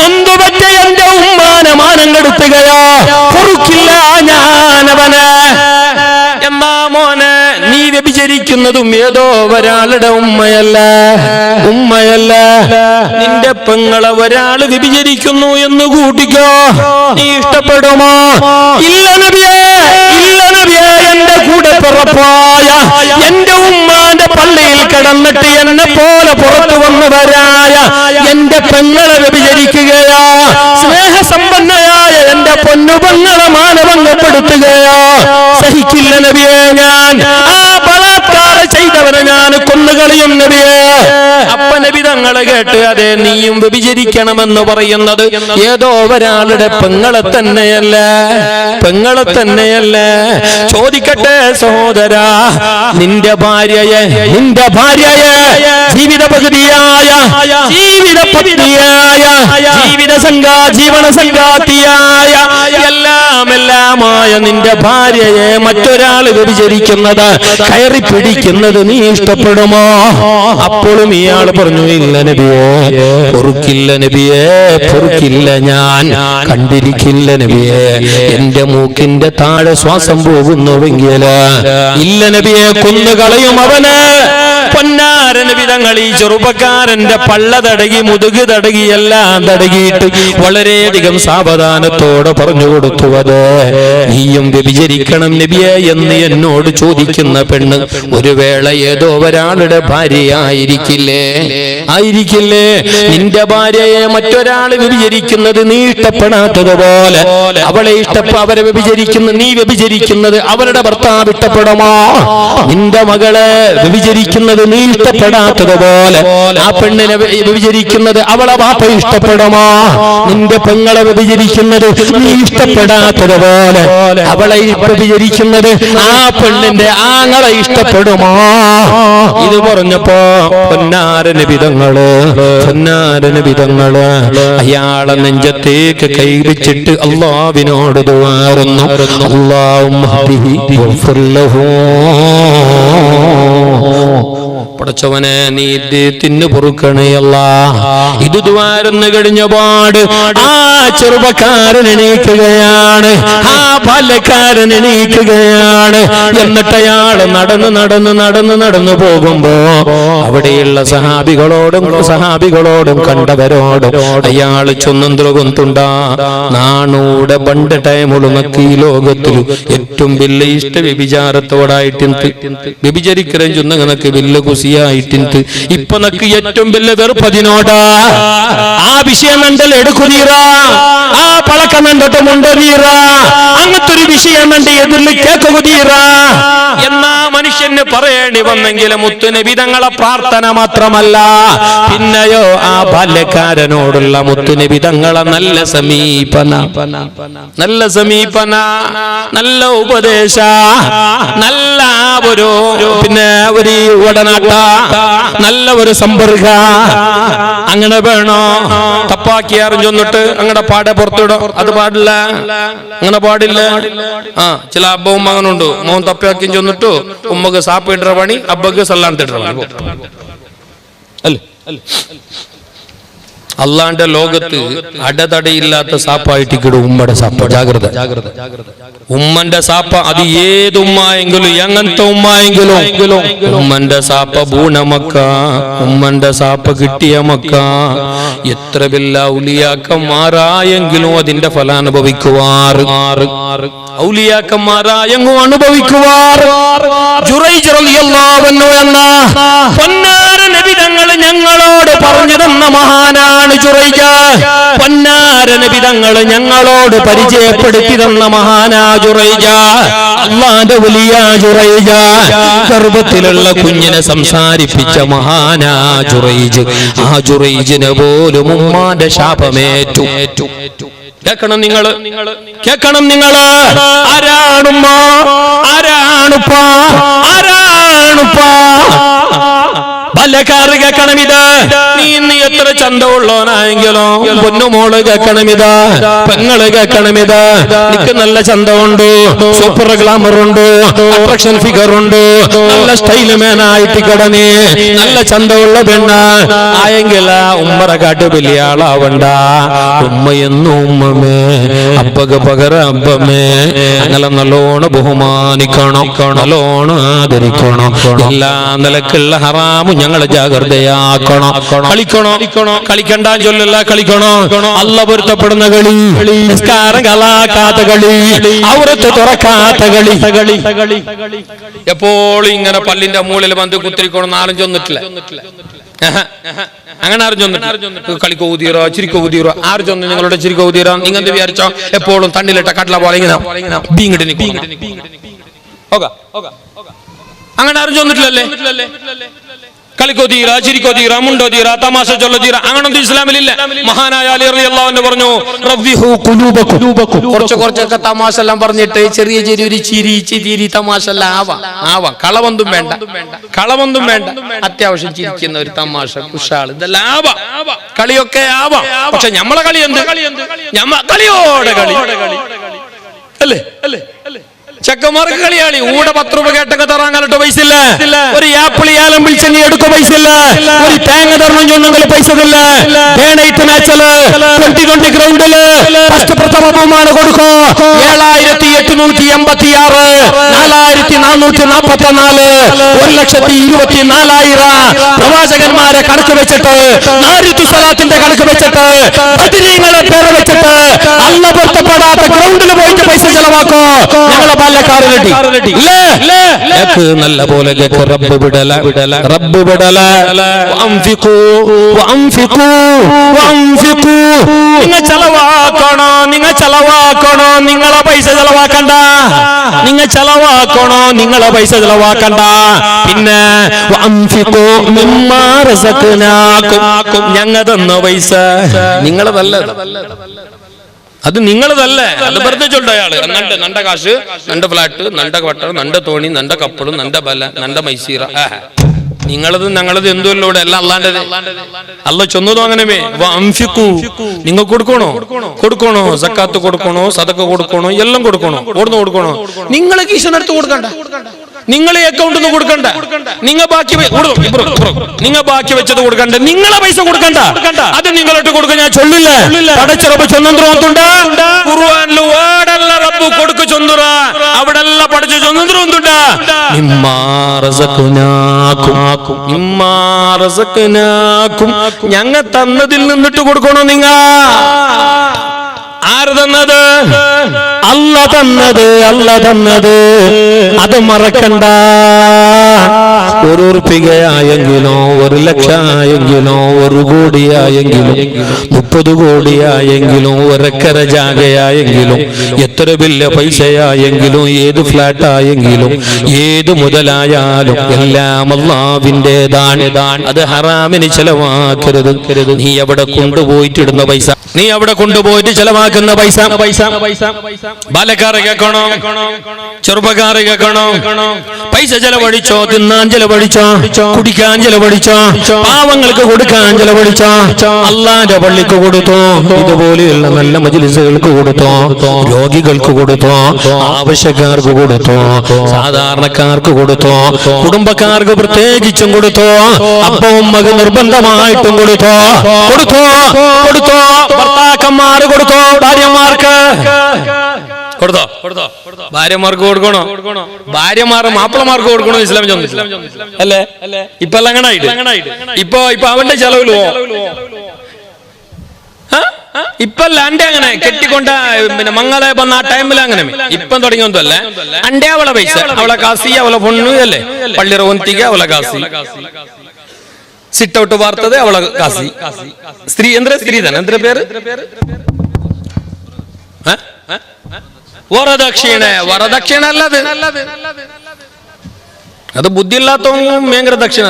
നൊന്തുപറ്റ എന്റെ ഉമ്മാനെ മാനം കെടുത്തുകയോ, പൊറുക്കില്ല ഞാനവന്. എന്നാ മോനെ നീ വ്യഭിചരിക്കുന്നതും ഏതോ ഒരാളുടെ ഉമ്മയല്ല, നിന്റെ പെങ്ങളെ ഒരാള് വ്യഭിചരിക്കുന്നു എന്ന് കൂട്ടിക്കോ, നീ ഇഷ്ടപ്പെടുമോ? ഇല്ല നബിയേ, എന്റെ കൂടെ പിറപ്പായ എന്റെ ഉമ്മാന്റെ പള്ളിയിൽ കിടന്നിട്ട് എന്നെ പോലെ പുറത്തു വന്നവരായ എന്റെ പെങ്ങളെ വ്യഭിചരിക്കുകയോ, സ്നേഹസമ്പന്നയായ എന്റെ പൊന്നുപെങ്ങളെ മാനഭംഗപ്പെടുത്തുകയോ സഹിക്കില്ല നബിയെ. ഞാൻ ആ ബലാത്കാരം ചെയ്തവനെ ഞാൻ കൊന്നുകളയും നബിയെ. അപ്പ നബി തങ്ങളെ കേട്ട്, അതെ നീയും വ്യഭിചരിക്കണമെന്ന് പറയുന്നത് ഏതോ ഒരാളുടെ പെങ്ങളെ തന്നെയല്ലേ. ചോദിക്കട്ടെ സഹോദരാ, നിന്റെ ഭാര്യയെ ജീവിത പകുതിയായ, ജീവിത പത്നിയായ, ജീവന സംഗാതിയായ, എല്ലാമായ നിന്റെ ഭാര്യയെ മറ്റൊരാള് വ്യഭിചരിക്കുന്നത്, കയറി പിടിക്കുന്നത് നീ ഇഷ്ടപ്പെടുമോ? അപ്പോഴും ഇയാൾ പറഞ്ഞു, ഇല്ല നബിയേ, പൊറുക്കില്ല നബിയേ, പൊറുക്കില്ല, ഞാൻ കണ്ടിരിക്കില്ല നബിയേ. എന്റെ മൂക്കിന്റെ താഴെ ശ്വാസം പോകുന്നുവെങ്കിൽ ഇല്ല നബിയെ, കൊന്നുകളയും അവന്. പൊന്നാര നബി തങ്ങൾ ഈ ചെറുപ്പക്കാരന്റെ പള്ള തടകി, മുതുക് തടകി, എല്ലാം തടകിയിട്ട് വളരെയധികം സാവധാനത്തോടെ പറഞ്ഞു കൊടുത്തു, അത് നീയും വ്യഭിചരിക്കണം നബിയെ എന്ന് എന്നോട് ചോദിക്കുന്ന പെണ്ണ് ഒരു വേള ഏതോ ഒരാളുടെ ഭാര്യയായിരിക്കില്ലേ? നിന്റെ ഭാര്യയെ മറ്റൊരാൾ വ്യഭിചരിക്കുന്നത് നീ ഇഷ്ടപ്പെടാത്തതുപോലെ അവരെ വ്യഭിചരിക്കുന്ന നീ വ്യഭിചരിക്കുന്നത് അവരുടെ ഭർത്താവ് ഇഷ്ടപ്പെടുമോ? നിന്റെ മകളെ വ്യഭിചരിക്കുന്നത് നീ ഇഷ്ടപ്പെടാത്തതുപോലെ ആ പെണ്ണിനെ വ്യഭിചരിക്കുന്നത് അവളെ വാപ്പ ഇഷ്ടപ്പെടുമോ? നിന്റെ പെങ്ങളെ വ്യഭിചരിക്കുന്നത് നീ ഇഷ്ടപ്പെടാത്തതുപോലെ അവളെ വ്യഭിചരിക്കുന്നത് ആ പെണ്ണിന്റെ ആങ്ങളെ ഇഷ്ടപ്പെടുമോ? ഇത് പറഞ്ഞപ്പോ പൊന്നാര നബിതങ്ങള് അയാളെ നെഞ്ചത്തേക്ക് കൈവച്ചിട്ട് അല്ലാഹുവിനോട് ദുആറുന്നു, അല്ലാഹുമ്മ ഹദിഹി വഗ്ഫിർ ലഹു. പടച്ചവനെ നീ ഇദ്ദേഹത്തിന് പൊറുക്കണേ അല്ലാഹ്. ഇത് ദുആരുന്നു കഴിഞ്ഞ പാട് ആ ചെറുപ്പക്കാരൻ എണീക്കുകയാണ്, ആ ബാല്യക്കാരൻ എണീക്കുകയാണ്. എന്നിട്ട് അയാൾ നടന്നു പോകുമ്പോ അവിടെയുള്ള സഹാബികളോടും കണ്ടവരോടും അയാൾ ചൊന്നുകൊണ്ടുണ്ടാ നാണൂടെ പണ്ട് ടൈമുളുമൊക്കെ ഈ ലോകത്തിൽ ഏറ്റവും വലിയ ഇഷ്ട വ്യഭിചാരത്തോടായിട്ട് വ്യഭിചരിക്കരം ചൊന്നങ്ങനക്ക് വലിയ കുസിയായിട്ടുണ്ട്. ഇപ്പൊ നക്ക് ഏറ്റവും വലിയ വെറുപ്പതിനോടാ. ആ വിഷയം എന്തൽ എടുക്കുന്നീറ, ആ പളക്കം കണ്ടിട്ട് മുണ്ടീറ, അങ്ങനത്തെ ഒരു വിഷയം എന്റെ എതിർന്ന് കേൾക്കുതീറ എന്നാ മനുഷ്യന് പറയേണ്ടി വന്നെങ്കിലും മുത്തുനബി തങ്ങളെ പ്രാർത്ഥന മാത്രമല്ല, പിന്നെയോ ആ ബാല്യക്കാരനോടുള്ള മുത്തുനബി തങ്ങളെ നല്ല സമീപന, നല്ല ഉപദേശ, നല്ല ഒരു ഒരു ഉടനാട്ട, നല്ല ഒരു സമ്പർക്ക. അങ്ങനെ വേണോ? തപ്പാക്കി അറിഞ്ഞൊന്നിട്ട് അങ്ങനെ പാടെ പുറത്തിടോ, അത് പാടില്ല, അങ്ങനെ പാടില്ല. ആ ചില അബ്ബവും മകനുണ്ട്, മോൻ തപ്പാക്കി ചെന്നിട്ടു ഉമ്മക്ക് സാപ്പിടുற പണി, അബ്ബക്ക് സല്ലാൻ തിടുற പണി അല്ലേ? അള്ളാന്റെ ലോകത്ത് അടതടയില്ലാത്ത സാപ്പായിട്ട് കിടും ഉമ്മയുടെ സാപ്പ. ജാഗ്രത, ഉമ്മന്റെ സാപ്പ. അത് ഏത് ഉമ്മായെങ്കിലും, എങ്ങനത്തെ ഉമ്മായെങ്കിലും ഉമ്മന്റെ സാപ്പ ബൂണമക്ക, ഉമ്മന്റെ സാപ്പ കിട്ടിയ മക്ക. എത്ര വല്ല ഔലിയാക്കന്മാരായെങ്കിലും അതിന്റെ ഫലാനുഭവിക്കുവാറ്, ഔലിയാക്കന്മാരായെങ്കിലും അനുഭവിക്കുവാറ്. ജുറൈജ് റളിയല്ലാഹു അൻഹു എന്ന പൊന്നാര നബി തങ്ങൾ ഞങ്ങളോട് പറഞ്ഞു തന്ന മഹാനാണ് ജുറൈജ. പൊന്നാര നബി തങ്ങൾ ഞങ്ങളോട് പരിചയപ്പെടുത്തി തന്ന മഹാനാ ജുറൈജ, അല്ലാഹുവിന്റെ വലിയ ജുറൈജ. ഗർഭത്തിലുള്ള കുഞ്ഞിനെ സംസാരിപ്പിച്ച മഹാനാ ജുറൈജ്. ആ ജുറൈജിനെ പോലും ഉമ്മാന്റെ ശാപമേറ്റു. കേൾക്കണം നിങ്ങള്, ആരാണുമ്മ, ആരാണുപ്പ, ബാല്യക്കാർ കേൾക്കണമിത്. നീ ഇന്ന് എത്ര ചന്തമുള്ളവനായെങ്കിലോ പൊന്നുമോള് കേൾക്കണമിത്, പെങ്ങള് കേൾക്കണമിത്. നിനക്ക് നല്ല ചന്തമുണ്ട്, സൂപ്പർ ഗ്ലാമർ ഉണ്ട്, അട്രാക്ഷൻ ഫിഗർ ഉണ്ട്, നല്ല സ്റ്റൈൽ മാൻ ആയിട്ട് കിടന്ന് നല്ല ചന്തമുള്ള പെണ്ണ ആയെങ്കിൽ ഉമ്മറ കാട്ട് വലിയ ആളാവണ്ട. ഉമ്മയെന്നു ഉമ്മമേ, അപ്പക്ക് പകരം അപ്പമേ. അങ്ങനെ നല്ലോണം ബഹുമാനിക്കണം, നല്ലോണം ആദരിക്കണം. എല്ലാ നിലക്കുള്ള ഹറാമും ഞങ്ങൾ ജാഗ്രതയാക്കണം. കളിക്കണോ കളിക്കണ്ട ചൊല്ലല്ല, കളിക്കണോ. അല്ല പൊരുത്തപ്പെടുന്ന കളി, നിസ്കാരം കളാക്കാത്ത കളി, ഔറത്ത് തുറക്കാത്ത കളി. എപ്പോഴും ഇങ്ങനെ പള്ളിന്റെ മൂളിൽ വന്ന് കുത്തിരിക്കണം. ആരും ചൊന്നിട്ടില്ല, അങ്ങനെ ആരും ചൊന്നിട്ട് കളിക്ക് ഊതിയറോ ചിരിക്ക് ഊതിയറോ ആരും ചൊന്നു. നിങ്ങളുടെ ചിരിക്ക് ഊതിയറോ നിങ്ങൾ എന്ത് വിചാരിച്ചോ? എപ്പോഴും തണ്ണിലിട്ട കട്ടല പോലെ ഇങ്ങനെ അങ്ങനെ ആരും ചൊന്നിട്ടില്ലല്ലേ. കളിക്കോ തീര, ചിരിക്കോ തീര, മുണ്ടോ തീര, തമാശ ചൊല്ലോ തീര, അങ്ങനൊന്നും ഇസ്ലാമിലില്ല. മഹാനായ അലി റളിയല്ലാഹു അൻഹു പറഞ്ഞു, കുറച്ചൊക്കെ തമാശ എല്ലാം പറഞ്ഞിട്ട് ചെറിയൊരു ചിരി തമാശ എല്ലാം ആവാം. കളവൊന്നും വേണ്ട, അത്യാവശ്യം ചിരിക്കുന്ന ഒരു തമാശ, കുശാള്, ഇതെല്ലാം ആവാം. കളിയൊക്കെ ആവാം. പക്ഷെ നമ്മളെ കളി എന്ത്? കളിയോടെ കളി അല്ലേ? ചെക്കന്മാർക്ക് കളിയാളി ഊടെ 10 രൂപ കേട്ടൊക്കെ തറാൻ കാലട്ടോ പൈസ ഇല്ല. ഒരു ആപ്പിൾ ഏലം വിളിച്ചെണ്ണി എടുക്ക പൈസ ഇല്ല. ഒരു തേങ്ങ തരണം ചൊന്നെങ്കിൽ പൈസ ഇല്ല. ഡേണൈറ്റ് മാച്ചല് 2020 ഗ്രൗണ്ടില് ഫസ്റ്റ് പ്രഥമ ബഹുമാനം കൊടുക്കോ 7886, 4444, 1,24,000 പ്രവാചകന്മാരെ കണക്ക് വെച്ചിട്ട്, നാരിത്തു സ്വലാത്തിന്റെ കണക്ക് വെച്ചിട്ട്, ബദരീങ്ങളെ പേര് വെച്ചിട്ട് അല്ല പൊരുത്തപ്പെടാത്ത ഗ്രൗണ്ടിൽ പോയിട്ട് പൈസ ചെലവാക്കോ. ഞങ്ങളെ നല്ല പോലെ റബ്ബ് വിടല. നിങ്ങൾ ചെലവാക്കണോ, നിങ്ങളെ പൈസ ചെലവാക്കണ്ട. നിങ്ങളെ പൈസ ചെലവാക്കണ്ട. പിന്നെ ഞങ്ങൾ തന്ന പൈസ നിങ്ങളതല്ല, അത് നിങ്ങളതല്ലേ. അത് വെറുതെ ചൊല്ല അയാള്. നന്റെ കാശ്, നന്റെ ഫ്ലാറ്റ്, നന്റെ വട്ട, നന്റെ തോണി, നന്റെ കപ്പളും, നന്റെ ബല, നന്റെ മൈസീറ. നിങ്ങളത് ഞങ്ങളത് എന്തുവല്ലോടെ എല്ലാം അല്ലാണ്ടത്. അല്ല ചൊന്നതും അങ്ങനെ നിങ്ങൾ കൊടുക്കണോ, സക്കാത്ത് കൊടുക്കണോ, സദക്ക കൊടുക്കണോ, എല്ലാം കൊടുക്കണോ. കൊടുക്കണോ. നിങ്ങളെ കീശനടുത്ത് കൊടുക്കണ്ട, നിങ്ങളെ അക്കൗണ്ടിൽ നിന്ന് കൊടുക്കണ്ട. നിങ്ങൾ ബാക്കി വെച്ചത് കൊടുക്കണ്ട. നിങ്ങളെ പൈസ കൊടുക്കണ്ട. അത് നിങ്ങളോട്ട് കൊടുക്കാൻ ഞാൻ ചൊല്ലില്ല. പടച്ചറപ്പ് ചൊന്നുണ്ട് ഖുർആനിൽ വേടല്ല റബ്ബ് കൊടുക്ക ചൊന്നുറ അവിടെല്ല പഠിച്ച ചൊന്നുണ്ട്. ഞങ്ങ തന്നതിൽ നിന്നിട്ട് കൊടുക്കണോ. നിങ്ങൾ ആര് തന്നത്? അല്ല തന്നത്. അത് മറക്കണ്ട. 1 ഉറുപ്പികയായെങ്കിലോ, 1 ലക്ഷമായെങ്കിലോ, 1 കോടിയായെങ്കിലും, 30 കോടിയായെങ്കിലും, 1 ഏക്കർ ജാഗയായെങ്കിലും, എത്ര വലിയ പൈസയായെങ്കിലും, ഏത് ഫ്ലാറ്റായെങ്കിലും, ഏത് മുതലായാലും എല്ലാം അല്ലാഹുവിന്റേതാണ്. അത് ഹറാമിന് ചെലവാക്കരുത്. നീ അവിടെ കൊണ്ടുപോയിട്ടിടുന്ന പൈസ, നീ അവിടെ കൊണ്ടുപോയിട്ട് ചെലവാക്കുന്ന പൈസ ബാലക്കാരെ കേൾക്കണോ, ചെറുപ്പക്കാരെ കേൾക്കണോ. പൈസ ചെലവഴിച്ചോ, തിന്നാൻ ചെലവഴിച്ചോ, കുടിക്കാൻ ചെലവഴിച്ചോ, പാവങ്ങൾക്ക് കൊടുക്കാൻ ചെലവഴിച്ചോ, അല്ലാഹുവിന്റെ പള്ളിക്ക് കൊടുത്തോ, ഇതുപോലെയുള്ള നല്ല മജ്‌ലിസുകൾക്ക് കൊടുത്തോ, രോഗികൾക്ക് കൊടുത്തോ, ആവശ്യക്കാർക്ക് കൊടുത്തോ, സാധാരണക്കാർക്ക് കൊടുത്തോ, കുടുംബക്കാർക്ക് പ്രത്യേകിച്ചും കൊടുത്തോ, അപ്പവും മകൻ നിർബന്ധമായിട്ടും കൊടുത്തോ. ഭർത്താക്കന്മാർ കൊടുത്തോ, ഭാര്യമാർക്ക് കൊടുത്തോ. ഭാര്യമാർക്ക് കൊടുക്കണോ, ഭാര്യമാർക്ക് മാപ്പിളമാർക്ക് കൊടുക്കണോ ഇസ്ലാം അല്ലേ? ഇപ്പൊ എല്ലാം അങ്ങനെ ആയിട്ട് ഇപ്പൊ അവന്റെ ചെലവിൽ ഇപ്പൊ അന്റെ അങ്ങനെ കെട്ടിക്കൊണ്ട പിന്നെ മംഗള വന്ന ആ ടൈമിൽ അങ്ങനെ ഇപ്പം തുടങ്ങിയൊന്നുമല്ല. അന്റെ അവളെ പൈസ, അവളെ കാസി, അവളെ പൊണ്ണു അല്ലേ, പള്ളിറ ഒന്തിക അവളെ കാസി, സിറ്റ് ഔട്ട് വാർത്തത് അവളെ കാസി. സ്ത്രീ സ്ത്രീ തന്നെ എന്തിന്റെ പേര്? വരദക്ഷിണ അല്ലത്. അത് ബുദ്ധിയില്ലാത്തവനും ഭയങ്കര ദക്ഷിണ.